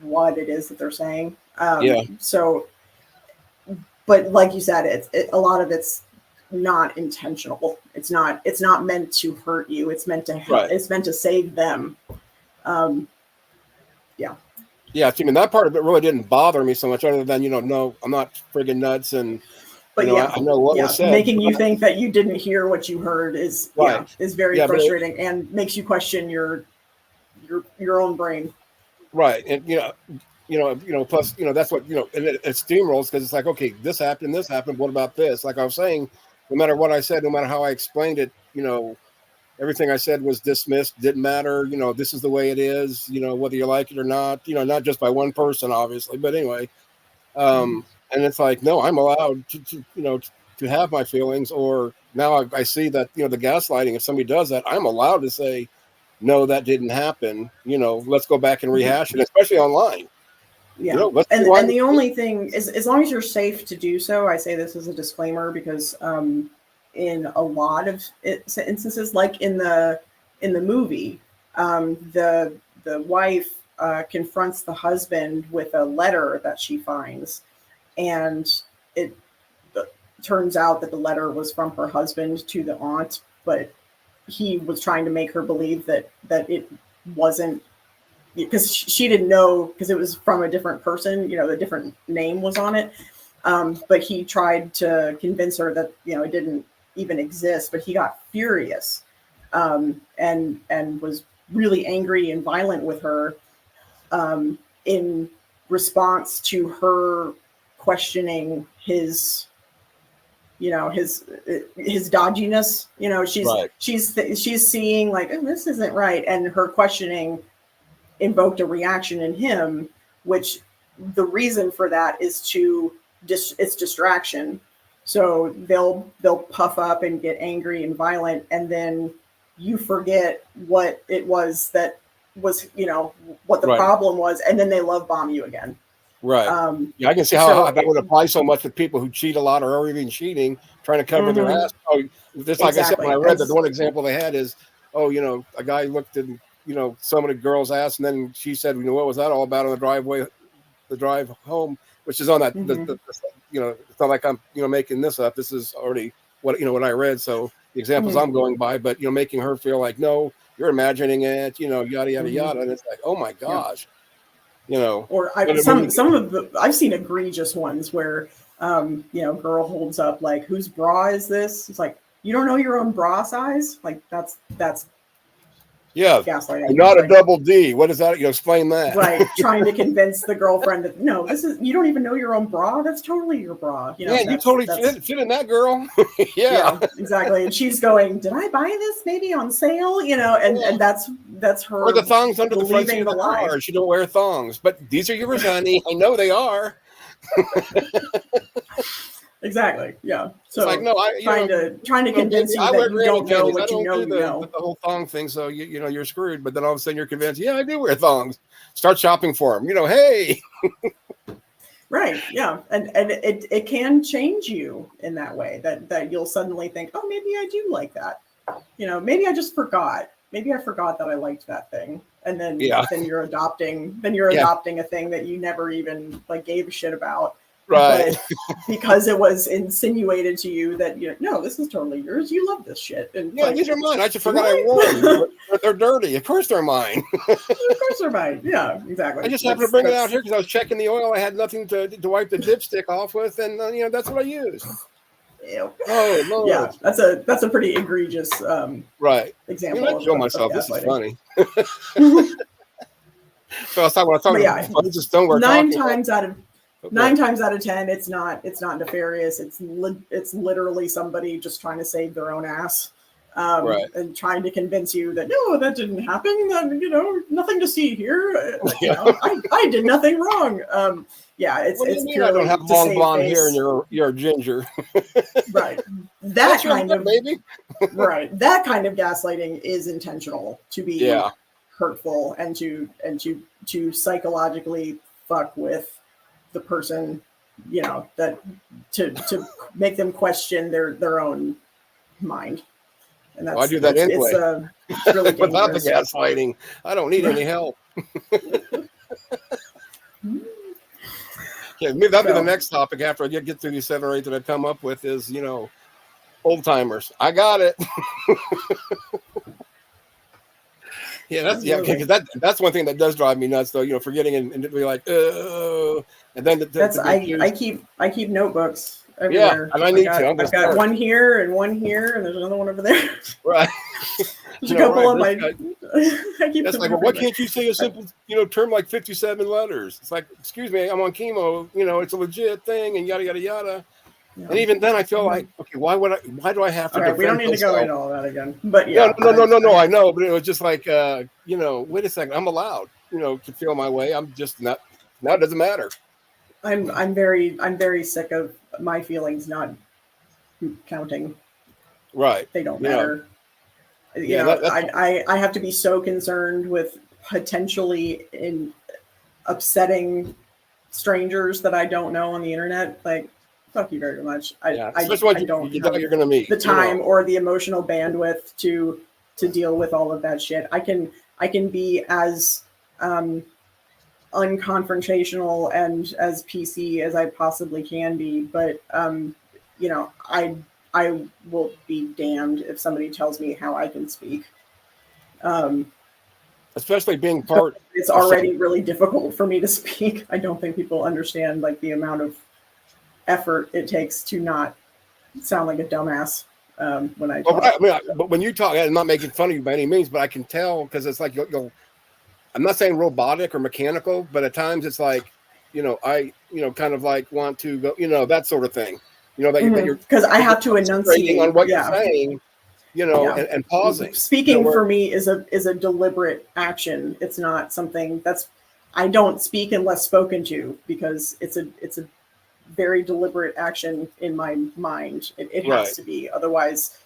what it is that they're saying. Yeah. So, but like you said, a lot of it's not intentional. It's not meant to hurt you. It's meant to help. Right. It's meant to save them. Yeah. Yeah. I mean, that part of it really didn't bother me so much, other than, no, I'm not friggin' nuts. And, But I know what was said. making you think that you didn't hear what you heard is Right. is very Yeah, frustrating and makes you question your own brain. Right. And, plus, that's what, and it steamrolls, because it's like, okay, this happened. What about this? Like I was saying, no matter what I said, no matter how I explained it, everything I said was dismissed, didn't matter. This is the way it is, whether you like it or not, not just by one person, obviously, but anyway. And it's like, no, I'm allowed to have my feelings, or now I see that, the gaslighting, if somebody does that, I'm allowed to say, no, that didn't happen. Let's go back and rehash it, especially online. Yeah. And the only thing is, as long as you're safe to do so, I say this as a disclaimer, because in a lot of instances, like in the movie, the wife confronts the husband with a letter that she finds, and it turns out that the letter was from her husband to the aunt, but he was trying to make her believe that it wasn't, because she didn't know, because it was from a different person, a different name was on it. But he tried to convince her that, it didn't even exist, but he got furious and was really angry and violent with her in response to her questioning his dodginess. She's seeing like, oh, this isn't right, and her questioning invoked a reaction in him, which the reason for that is it's distraction. So they'll puff up and get angry and violent, and then you forget what it was that was, what the problem was, and then they love bomb you again. Right. Yeah, I can see how that would apply so much with people who cheat a lot or are even cheating, trying to cover their ass. Oh, just like I said, when I read that, the one example they had is, a guy looked at, some of the girl's ass, and then she said, what was that all about on the drive home, which is on that, it's not like I'm, making this up. This is already what I read. So the examples I'm going by, but, making her feel like, no, you're imagining it, yada, yada, yada. And it's like, oh my gosh. Or I've seen egregious ones where, girl holds up like, whose bra is this? It's like, you don't know your own bra size? Like that's gaslighting. Not a double D. What is that? Explain that. Right. Trying to convince the girlfriend that, no, you don't even know your own bra. That's totally your bra. You totally fit in that, girl. Yeah, exactly. And she's going, did I buy this maybe on sale? And that's her. Or the thongs under the front seat of the car. She don't wear thongs, but these are yours, honey. I know they are. Exactly. Yeah. So it's like, no, trying to convince you that you don't know what you know. The whole thong thing. So you're screwed. But then all of a sudden you're convinced. Yeah, I do wear thongs. Start shopping for them. Hey. Right. Yeah. And it can change you in that way, that you'll suddenly think, oh, maybe I do like that. maybe I just forgot. Maybe I forgot that I liked that thing. And then you're adopting a thing that you never even like gave a shit about. Right. But because it was insinuated to you that no, this is totally yours. You love this shit. And these are mine. I just forgot I won them. They're dirty. Of course they're mine. Of course they're mine. Yeah, exactly. I just happened to bring it out here because I was checking the oil. I had nothing to wipe the dipstick off with, and that's what I used. Ew. Oh Lord. Yeah, that's a pretty egregious right example. I kill myself. This is funny. So I was talking about just don't work. Nine times out of 10, it's not nefarious. It's literally somebody just trying to save their own ass, and trying to convince you that no, that didn't happen. That nothing to see here. I did nothing wrong. It's purely I don't have long blonde hair and you're ginger. Right. That kind of baby. Right. That kind of gaslighting is intentional to be hurtful and to psychologically fuck with the person, that to make them question their own mind. And that's I do that anyway. It's really without the gaslighting. I don't need any help. Yeah, maybe that'll be the next topic after I get through these 7 or 8 that I've come up with is, old timers. I got it. Because that's one thing that does drive me nuts, though. Forgetting and to be like, and then I keep notebooks everywhere. Yeah, and I need to. I've got one here, and there's another one over there. Right. There's a couple of my. I keep. That's like, why can't you say a simple, term like 57 letters? It's like, excuse me, I'm on chemo. It's a legit thing, and yada yada yada. Yeah. And even then, I feel like, okay, why do I have to? Right, we don't need to go into all that again. But no, I know, but it was just like, wait a second, I'm allowed, to feel my way. I'm just not. Now it doesn't matter. I'm very sick of my feelings not counting. Right. They don't matter. I have to be so concerned with potentially upsetting strangers that I don't know on the internet. Like, fuck you very much. I don't you're going to meet the time or the emotional bandwidth to deal with all of that shit. I can be as unconfrontational and as PC as I possibly can be, but I will be damned if somebody tells me how I can speak. Especially being part. It's already really difficult for me to speak. I don't think people understand like the amount of effort it takes to not sound like a dumbass when I talk. But when you talk, I'm not making fun of you by any means, but I can tell because it's like I'm not saying robotic or mechanical, but at times it's like, I kind of like want to go, that sort of thing. That you're because I have to enunciate on what you're saying, and pausing. Speaking for me is a deliberate action. It's not something I don't speak unless spoken to because it's a very deliberate action in my mind. It has to be, otherwise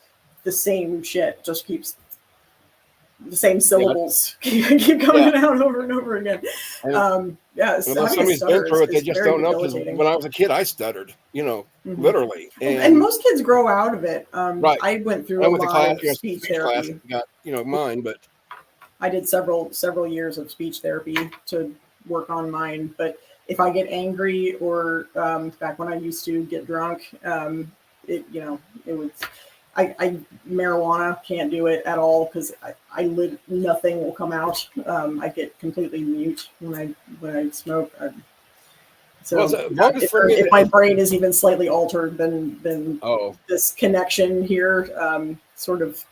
the same shit just keeps the same syllables keep coming out over and over again. Somebody's been through it, they just don't know. Because when I was a kid, I stuttered, literally. And most kids grow out of it. Right. I went through a lot of speech therapy. Got mine, but I did several years of speech therapy to work on mine. But if I get angry or back when I used to get drunk, it was. I marijuana can't do it at all because nothing will come out. I get completely mute when I smoke. If my brain is even slightly altered, then this connection here, sort of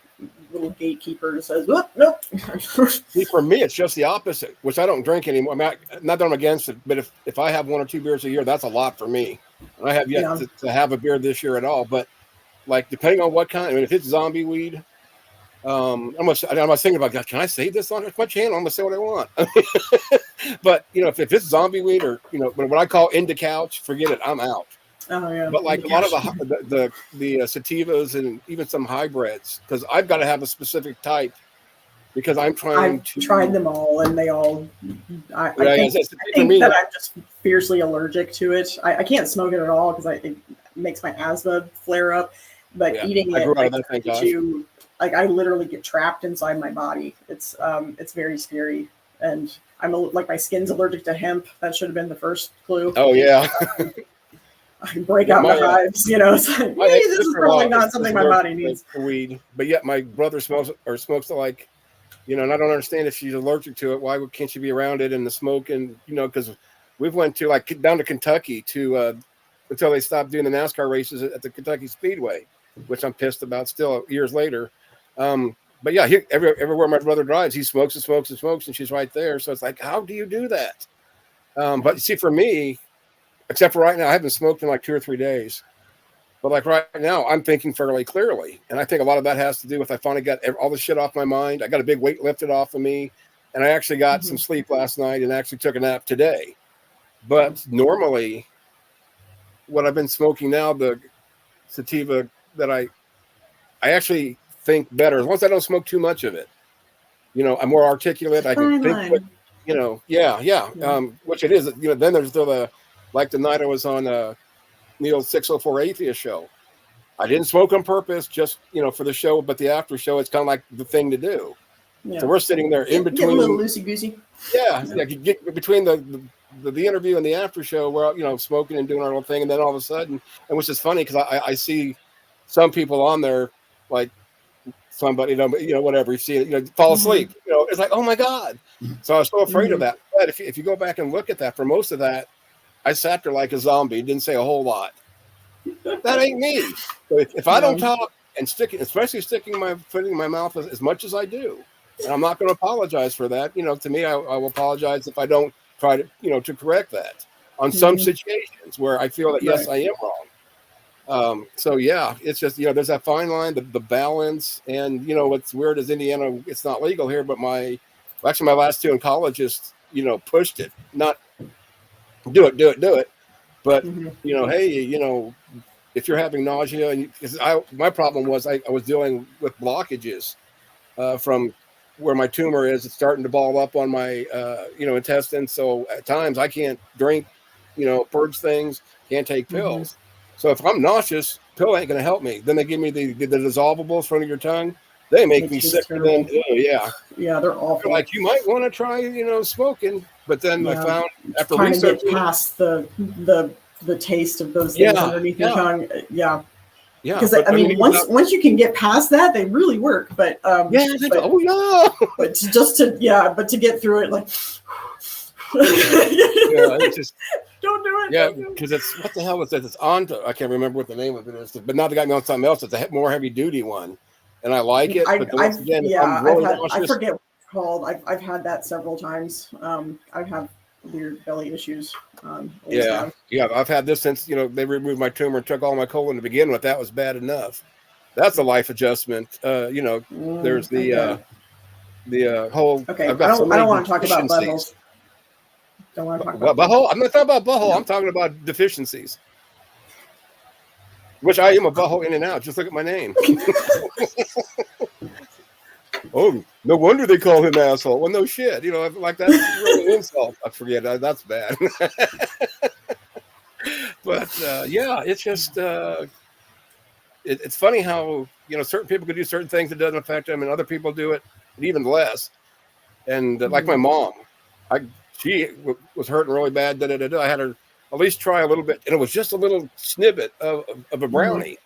little gatekeeper says, nope. See, for me, it's just the opposite, which I don't drink anymore. I mean, not that I'm against it, but if I have 1 or 2 beers a year, that's a lot for me. And I have yet to have a beer this year at all, but. Like depending on what kind, if it's zombie weed, I'm thinking about, God, can I say this on my channel? I'm gonna say what I want. But if it's zombie weed or what I call indica couch, forget it, I'm out. Oh yeah. But like a lot of the sativas and even some hybrids, because I've got to have a specific type because I've tried them all and they all. I think that I'm just fiercely allergic to it. I can't smoke it at all because it makes my asthma flare up. But eating it like I literally get trapped inside my body. It's very scary. And like my skin's allergic to hemp. That should have been the first clue. Oh yeah. I can break out the hives, you know. It's like, hey, this is probably not something my body needs. Weed, but yet my brother smokes like, you know, and I don't understand if she's allergic to it. Why can't she be around it and the smoke? And you know, because we've went to like down to Kentucky to until they stopped doing the NASCAR races at the Kentucky Speedway, which I'm pissed about still years later. But yeah, everywhere my brother drives, he smokes and smokes and smokes, and she's right there. So it's like, how do you do that? But you see, for me, except for right now, I haven't smoked in like 2 or 3 days. But like right now, I'm thinking fairly clearly. And I think a lot of that has to do with I finally got all the shit off my mind. I got a big weight lifted off of me. And I actually got some sleep last night and actually took a nap today. But normally, what I've been smoking now, the sativa that I actually think better. As long as I don't smoke too much of it. You know, I'm more articulate. I can think quick. You know, yeah. Which it is. You know, then there's like the night I was on Neil's 604 Atheist show. I didn't smoke on purpose, just, you know, for the show, but the after show, it's kind of like the thing to do. Yeah. So we're sitting there in between. Get a little loosey-goosey. Yeah. Get between the interview and the after show, we're, you know, smoking and doing our little thing. And then all of a sudden, and which is funny because I see some people on there, like somebody, you know, whatever, you see it, you know, fall asleep. You know, it's like, oh my God. So I was so afraid of that. But if you go back and look at that, for most of that, I sat there like a zombie, didn't say a whole lot. That ain't me. So if I don't talk and especially sticking my foot in my mouth as much as I do, and I'm not going to apologize for that. You know, to me, I will apologize if I don't try to, you know, to correct that on some situations where I feel that, yes, I am wrong. So yeah, it's just, you know, there's that fine line, the balance, and, you know, what's weird is Indiana, it's not legal here, but my last 2 oncologists, you know, pushed it, not do it. But, you know, hey, you know, if you're having nausea, and my problem was I was dealing with blockages from where my tumor is. It's starting to ball up on my, you know, intestines. So at times I can't drink, you know, purge things, can't take pills. So if I'm nauseous, pill ain't going to help me. Then they give me the dissolvables front of your tongue. They make me sick. Then, yeah, they're awful. They're like, you might want to try, you know, smoking. But then I found after trying to get past the taste of those things underneath your tongue. Yeah. Because I mean, once you can get past that, they really work. But but to get through it, like it's just don't do it. Yeah, because it's what the hell was that? It's on. I can't remember what the name of it is. But now they got me on something else. It's a more heavy duty one, and I like it. But once again, I forget what it's called. I've had that several times. I have weird belly issues. I've had this since, you know, they removed my tumor and took all my colon to begin with. That was bad enough. That's a life adjustment. You know, there's the whole. Okay, I don't want to talk about buttholes. Don't want to talk about butthole. I'm not talking about butthole. No. I'm talking about deficiencies. Which I am a butthole in and out. Just look at my name. Oh, no wonder they call him asshole. Well, no shit. You know, like that's really an insult. I forget. That's bad. But it's just it's funny how, you know, certain people could do certain things that doesn't affect them, and other people do it even less. And like my mom, she was hurting really bad. I had her at least try a little bit, and it was just a little snippet of a brownie.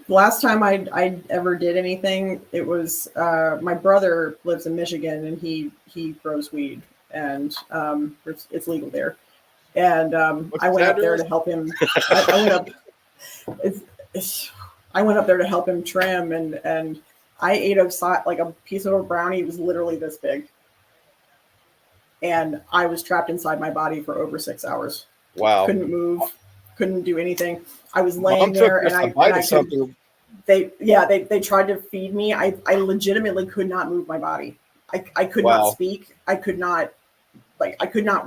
Last time I ever did anything, it was my brother lives in Michigan, and he grows weed, and it's legal there. And I went up there to help him. I went up there to help him trim, and I ate a piece of a brownie. It was literally this big, and I was trapped inside my body for over 6 hours. Wow! Couldn't move, couldn't do anything. I was laying there, and I could. They tried to feed me. I legitimately could not move my body. I could not speak. I could not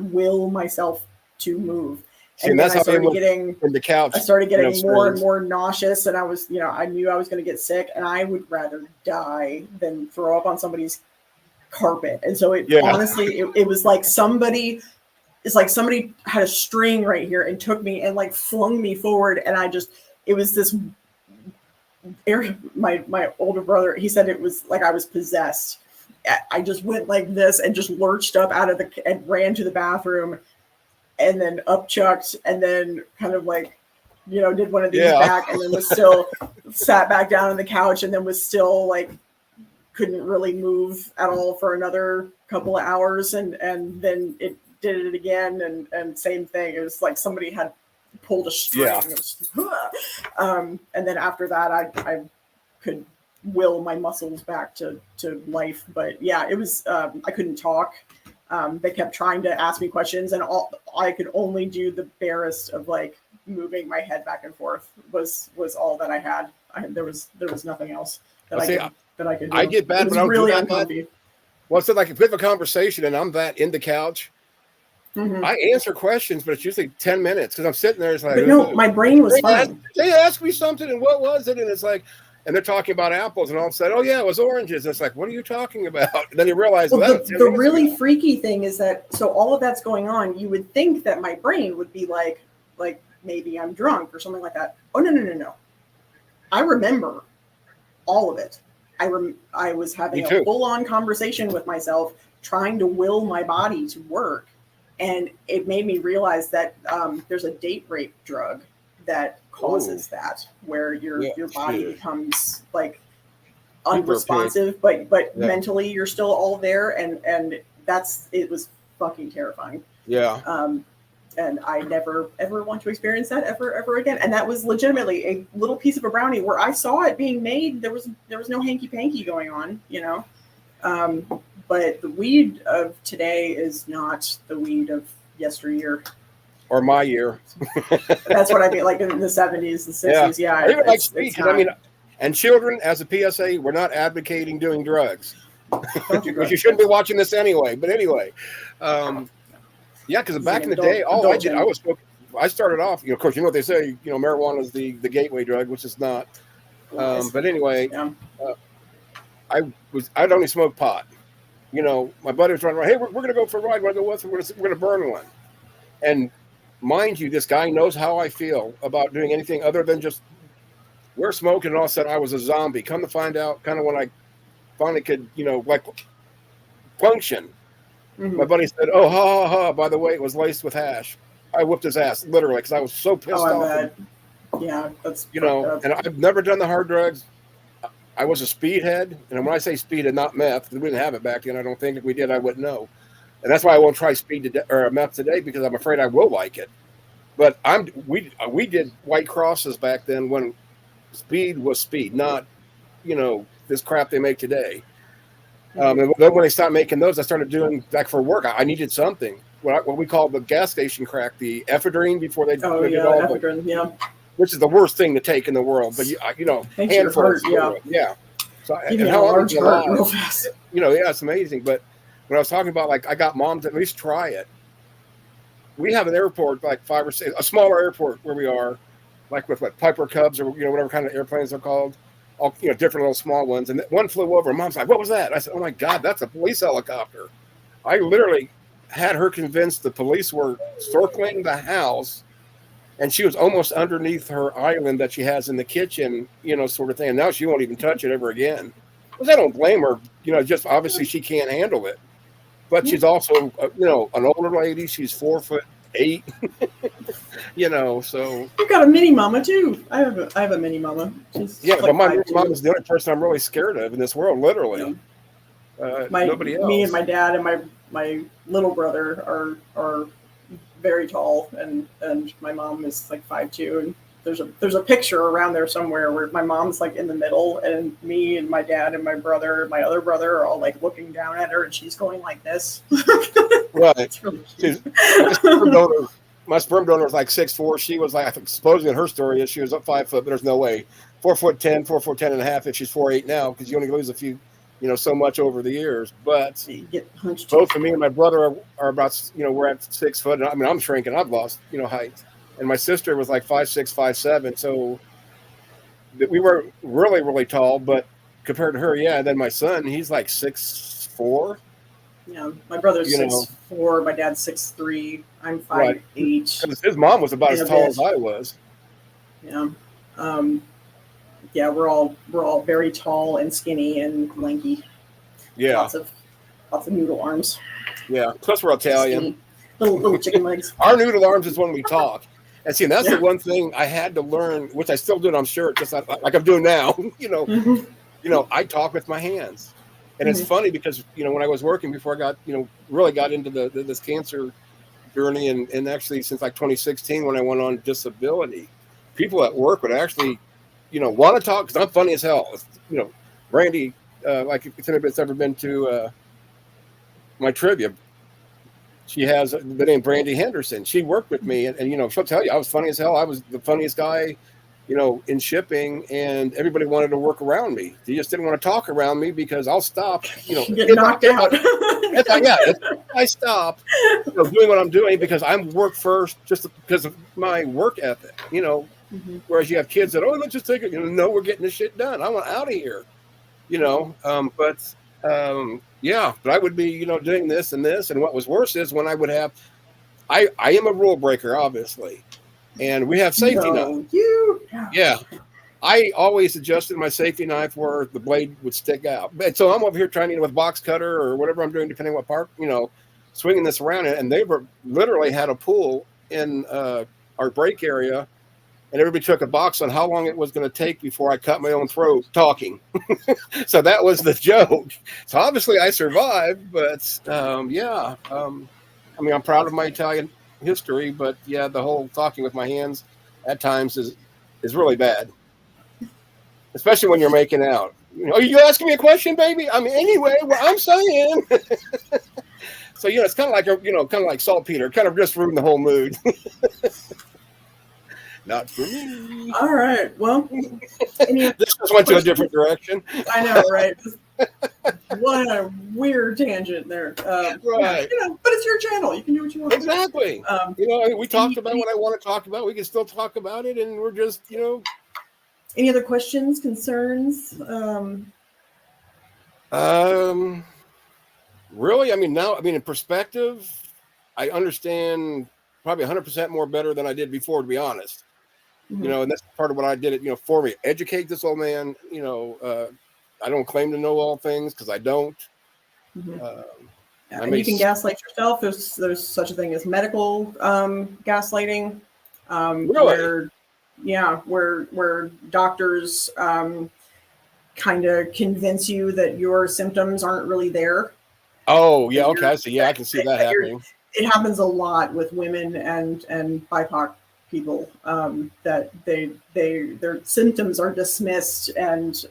will myself to move. And then I started getting from the couch. I started getting more and more nauseous, and I was, you know, I knew I was going to get sick, and I would rather die than throw up on somebody's carpet. And so honestly, it was like somebody had a string right here and took me and like flung me forward, and it was this Eric, my older brother, he said it was like I was possessed. I just went like this and just lurched up out of and ran to the bathroom, and then upchucked, and then kind of like, did one of these back, and then was still sat back down on the couch, and then was still like couldn't really move at all for another couple of hours, and then it did it again, and same thing. It was like somebody had pulled a string. Yeah. And then after that, I could will my muscles back to life. But yeah, it was I couldn't talk. They kept trying to ask me questions, and I could only do the barest of like moving my head back and forth was all that I had. There was nothing else that I could do. I get bad, it was but really I'm uncomfy. Well, so like if we have a conversation and I'm that in the couch, I answer questions, but it's usually 10 minutes because I'm sitting there. It's like, but no, my brain was fine. They asked me something, and what was it? And it's like, and they're talking about apples, and all of a sudden, oh yeah, it was oranges. And it's like, what are you talking about? And then you realize, the really freaky thing is that so all of that's going on. You would think that my brain would be like maybe I'm drunk or something like that. Oh no. I remember all of it. I was having a full-on conversation with myself, trying to will my body to work. And it made me realize that there's a date rape drug that causes that, where your body becomes like unresponsive, but mentally you're still all there, and it was fucking terrifying. Yeah. And I never ever want to experience that ever again. And that was legitimately a little piece of a brownie where I saw it being made. There was no hanky panky going on, But the weed of today is not the weed of yesteryear. Or my year. That's what I mean, like in the 70s, the 60s. Yeah. I even like speed. I mean, and children, as a PSA, we're not advocating doing drugs. Because you shouldn't be watching this anyway. But anyway, because back in the day, I started off, of course, you know what they say, marijuana is the gateway drug, which is not. But anyway, I'd only smoke pot. My buddy was running around, hey, we're going to go for a ride. We're going to burn one. And mind you, this guy knows how I feel about doing anything other than just we're smoking, and all of a sudden I was a zombie. Come to find out, kind of when I finally could, like function. Mm-hmm. My buddy said, oh, ha, ha, ha. By the way, it was laced with hash. I whooped his ass, literally, because I was so pissed off. Yeah, that's and I've never done the hard drugs. I was a speedhead, and when I say speedhead, not meth, because we didn't have it back then. I don't think if we did, I wouldn't know. And that's why I won't try meth today, because I'm afraid I will like it. But we did white crosses back then when speed was speed, not this crap they make today. And then when they stopped making those, I started doing like for work. I needed something. What we call the gas station crack, the ephedrine before they ephedrine, which is the worst thing to take in the world. But handfuls, yeah. So and how long is alive? Real fast. It's amazing. But when I was talking about like I got mom to at least try it. We have an airport like 5 or 6, a smaller airport where we are, like with Piper Cubs or whatever kind of airplanes they're called. All different little small ones, and one flew over. And Mom's like, "What was that?" I said, "Oh my God, that's a police helicopter." I literally had her convinced the police were circling the house, and she was almost underneath her island that she has in the kitchen, sort of thing. And now she won't even touch it ever again. Because I don't blame her. Just obviously she can't handle it. But she's also, an older lady. She's 4'8". So you've got a mini mama too. I have a mini mama. She's but my mini mama is the only person I'm really scared of in this world, literally. Nobody else. Me and my dad and my little brother are very tall, and my mom is like 5'2", and there's a picture around there somewhere where my mom's like in the middle, and me and my dad and my other brother are all like looking down at her, and she's going like this. Right. Really my sperm donor was like 6'4". She was like, I think, supposedly her story is she was up 5 foot, but there's no way. 4'10", 4'10 and a half if she's 4'8" now, because you only lose a few, so much over the years. But both of me and my brother are about, we're at 6 foot. And I'm shrinking. I've lost, height. And my sister was like 5'6", 5'7". So we were really, really tall, but compared to her, yeah. And then my son, he's like 6'4". Yeah, my brother's 6'4", my dad's 6'3", I'm 5'8". Because his mom was about as tall as I was. Yeah. Yeah, we're all very tall and skinny and lanky. Yeah. Lots of noodle arms. Yeah. Plus we're Italian. Little chicken legs. Our noodle arms is when we talk. And see, and that's the one thing I had to learn, which I still do, I'm sure, just like I'm doing now. I talk with my hands. And it's funny because, when I was working before I got, really got into this cancer journey, and actually since like 2016 when I went on disability, people at work would actually, want to talk, because I'm funny as hell. Brandy, like if anybody's ever been to my trivia, she has the name Brandy Henderson. She worked with me, and she'll tell you I was funny as hell. I was the funniest guy, in shipping, and everybody wanted to work around me. They just didn't want to talk around me because I'll stop, get knocked out. I stop, doing what I'm doing because I'm work first, just because of my work ethic, Whereas you have kids that, let's just take it, no, we're getting this shit done. I want out of here, but I would be, doing this and this. And what was worse is when I would have, I am a rule breaker, obviously. And we have safety knives. Yeah. I always adjusted my safety knife where the blade would stick out. But so I'm over here trying to, with box cutter or whatever I'm doing, depending on what part, swinging this around. And they were literally had a pool in our break area. And everybody took a box on how long it was going to take before I cut my own throat talking. So that was the joke. So obviously I survived, but I'm proud of my Italian history, but yeah, the whole talking with my hands at times is really bad, especially when you're making out. Are you asking me a question, baby? I mean, anyway, what I'm saying. So it's kind of like saltpeter, kind of just ruined the whole mood. Not for me. All right. Well, this just went to a different direction. I know, right? What a weird tangent there. Right. But it's your channel. You can do what you want. Exactly. We talked about what I want to talk about. We can still talk about it, and we're just, Any other questions, concerns? Really, in perspective, I understand probably 100% more better than I did before, to be honest. And that's part of what I did it, for me. Educate this old man, I don't claim to know all things because I don't. And you can gaslight yourself. There's such a thing as medical gaslighting. Really? Where doctors kind of convince you that your symptoms aren't really there. Oh, yeah, okay, I see. Yeah, I can see that happening. It happens a lot with women and BIPOC people, that their symptoms are dismissed and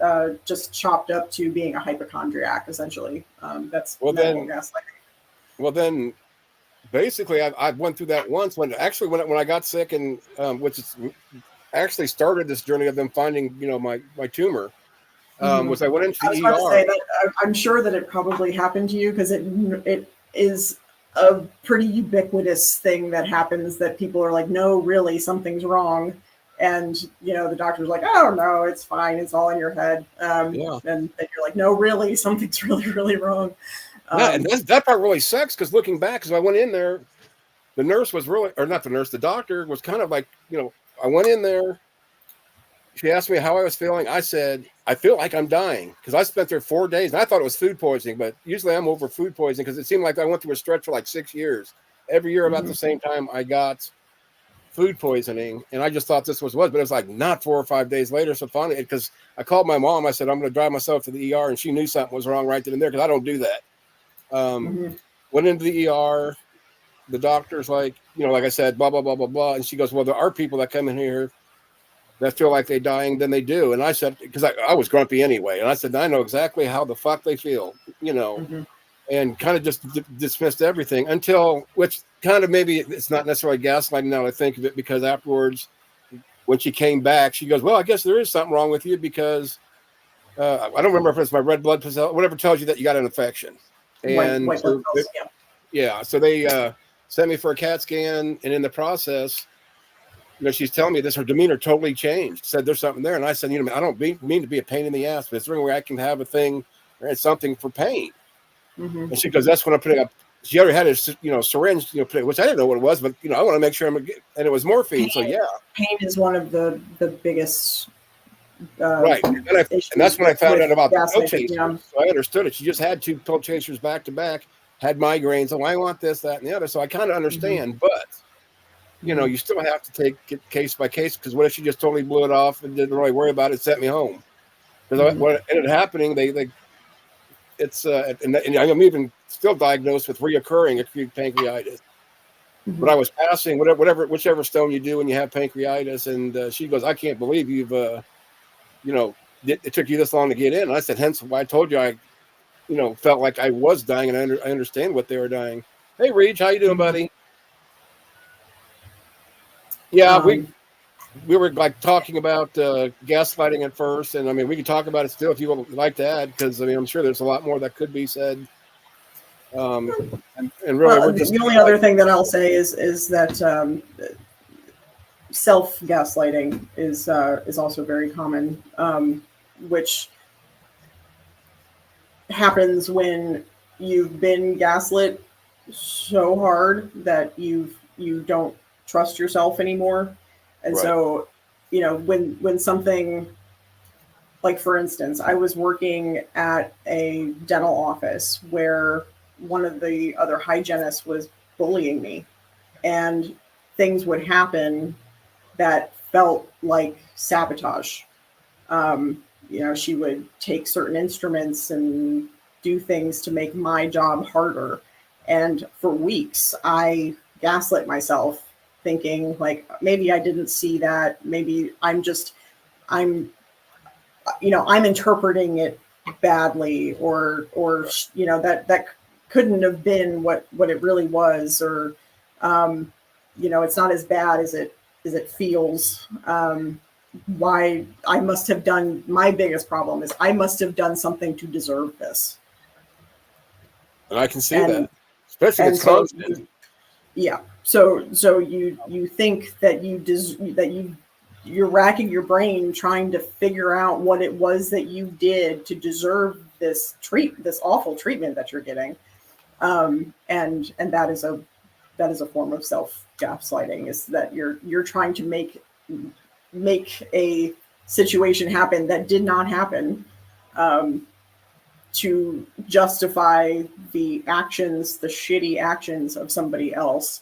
just chopped up to being a hypochondriac, essentially. That's gaslighting. Well, then, basically, I went through that once when I got sick, and which is actually started this journey of them finding, my tumor. Was I went into the ER. To say that, I'm sure that it probably happened to you because it is a pretty ubiquitous thing that happens, that people are like, no, really, something's wrong. And, the doctor's like, oh, no, it's fine. It's all in your head. And then you're like, no, really, something's really, really wrong. And that part really sucks because looking back, because I went in there, the nurse was really, or not the nurse, the doctor was kind of like, I went in there. She asked me how I was feeling. I said, I feel like I'm dying because I spent there 4 days and I thought it was food poisoning, but usually I'm over food poisoning because it seemed like I went through a stretch for like 6 years. Every year about the same time I got food poisoning, and I just thought this was, but it was like not 4 or 5 days later. So finally, because I called my mom, I said, I'm going to drive myself to the ER, and she knew something was wrong right then and there because I don't do that. Went into the ER. The doctor's like, like I said, blah, blah, blah, blah, blah. And she goes, well, there are people that come in here that feel like they're dying, then they do. And I said, because I was grumpy anyway. And I said, I know exactly how the fuck they feel, and kind of just dismissed everything until, which kind of maybe it's not necessarily gaslighting now I think of it, because afterwards, when she came back, she goes, well, I guess there is something wrong with you because I don't remember if it's my red blood cell, whatever tells you that you got an infection. And white blood cells, so they sent me for a CAT scan, and in the process, she's telling me this, her demeanor totally changed. Said there's something there, and I said, I don't mean to be a pain in the ass, but is there any way I can have a thing or something for pain? And she goes, that's when I'm putting up. She already had a syringe, which I didn't know what it was, but I want to make sure and it was morphine. So yeah, pain is one of the biggest right. And that's when I found out about the pill chasers. Yeah. So I understood it. She just had 2 pill chasers back to back, had migraines. Oh, I want this, that, and the other. So I kind of understand, but you still have to take it case by case, because what if she just totally blew it off and didn't really worry about it, sent me home? Because what ended up happening, it's and I'm even still diagnosed with reoccurring acute pancreatitis. But I was passing whichever stone you do when you have pancreatitis, and she goes, "I can't believe you've it took you this long to get in." And I said, "Hence why I told you I felt like I was dying, and I understand what they were dying." Hey, Reach, how you doing, buddy? Yeah, we were like talking about gaslighting at first, and I mean we can talk about it still if you would like to add, because I mean I'm sure there's a lot more that could be said. And really, we're just the only other thing that I'll say is that self gaslighting is also very common, which happens when you've been gaslit so hard that you don't trust yourself anymore. And so, when something, like for instance, I was working at a dental office where one of the other hygienists was bullying me, and things would happen that felt like sabotage. She would take certain instruments and do things to make my job harder. And for weeks, I gaslit myself, thinking like, maybe I didn't see that. Maybe I'm interpreting it badly, or that couldn't have been what it really was, or it's not as bad as it feels. Why I must have done, my biggest problem is I must have done something to deserve this. And I can see that, especially if it's constant. Yeah. So you think that you're racking your brain trying to figure out what it was that you did to deserve this awful treatment that you're getting. And that is a form of self gaslighting, is that you're trying to make a situation happen that did not happen, to justify the shitty actions of somebody else,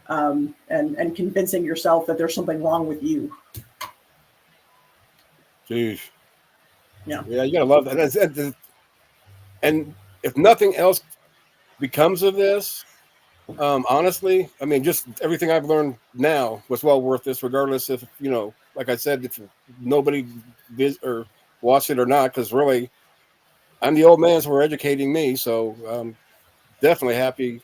and convincing yourself that there's something wrong with you. Jeez. Yeah. Yeah, you gotta love that. And if nothing else becomes of this, honestly, I mean, just everything I've learned now was well worth this, regardless if, like I said, if nobody or watched it or not, because really, I'm the old man, so we're educating me. So definitely happy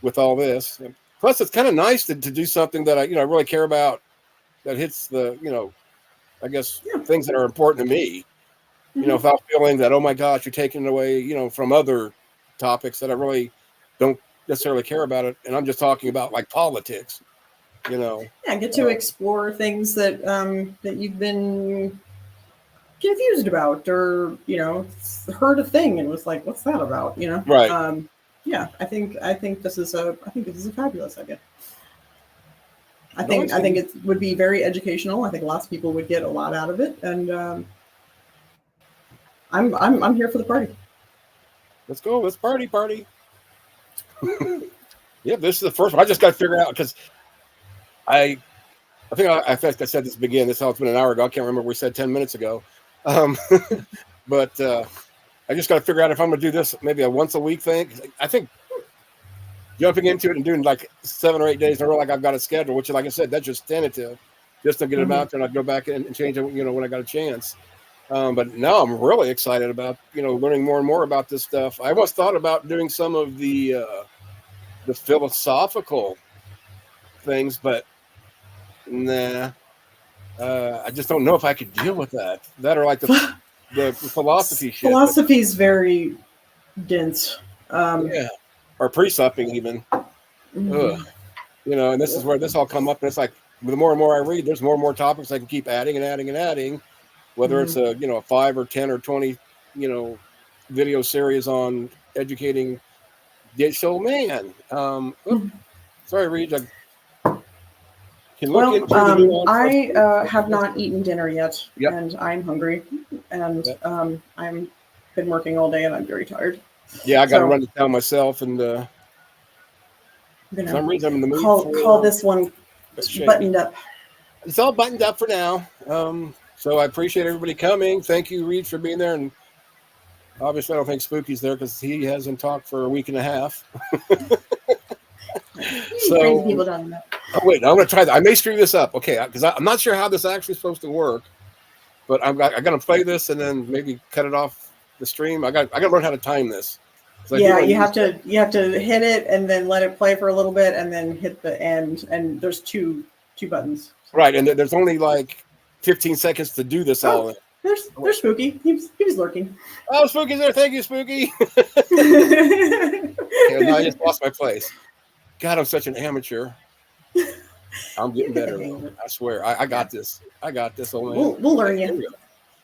with all this. Plus, it's kind of nice to do something that I really care about, that hits the, I guess, things that are important to me, without feeling that, oh my gosh, you're taking it away, from other topics that I really don't necessarily care about it. And I'm just talking about like politics, Yeah, get to explore things that you've been confused about, or heard a thing and was like, what's that about? Right. Yeah, I think this is a fabulous idea. I think it would be very educational. I think lots of people would get a lot out of it, and I'm here for the party. Let's go. Let's party. Yeah, this is the first one. I just got to figure out, because I think I said this beginning. This has been an hour ago. I can't remember what we said 10 minutes ago. But I just got to figure out if I'm going to do this maybe a once a week thing. I think jumping into it and doing like 7 or 8 days in a row, like I've got a schedule, which, like I said, that's just tentative, just to get them out there, and I'd go back and change it, when I got a chance. But now I'm really excited about, learning more and more about this stuff. I almost thought about doing some of the philosophical things, but nah, I just don't know if I could deal with that. That, or like the philosophy shit. Philosophy is very dense. Yeah, or pre-supping even. And this is where this all come up. And it's like, the more and more I read, there's more and more topics I can keep adding and adding and adding. Whether it's a 5 or 10 or 20 video series on educating the show man. Sorry, Reed, I Well, I have not eaten dinner yet, and I'm hungry, and I'm been working all day, and I'm very tired. Yeah, I got to run to town myself, and for some reason I'm in the mood call this one buttoned up. It's all buttoned up for now. So I appreciate everybody coming. Thank you, Reed, for being there, and obviously I don't think Spooky's there because he hasn't talked for a week and a half. So crazy people down there. Oh, wait, I'm going to try that. I may screw this up, okay? Because I'm not sure how this is actually supposed to work, but I'm going to play this and then maybe cut it off the stream. I got to learn how to time this. Yeah, you have to hit it and then let it play for a little bit and then hit the end. And there's two buttons. Right, and there's only like 15 seconds to do this all. There's Spooky. He was lurking. Oh, Spooky's there. Thank you, Spooky. Now I just lost my place. God, I'm such an amateur. I'm getting better. I swear. I got this. I got this. We'll learn you.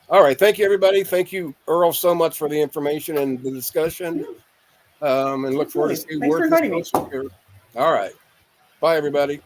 All right. Thank you, everybody. Thank you, Earl, so much for the information and the discussion. And look forward to seeing Thanks for inviting me. All right. Bye, everybody.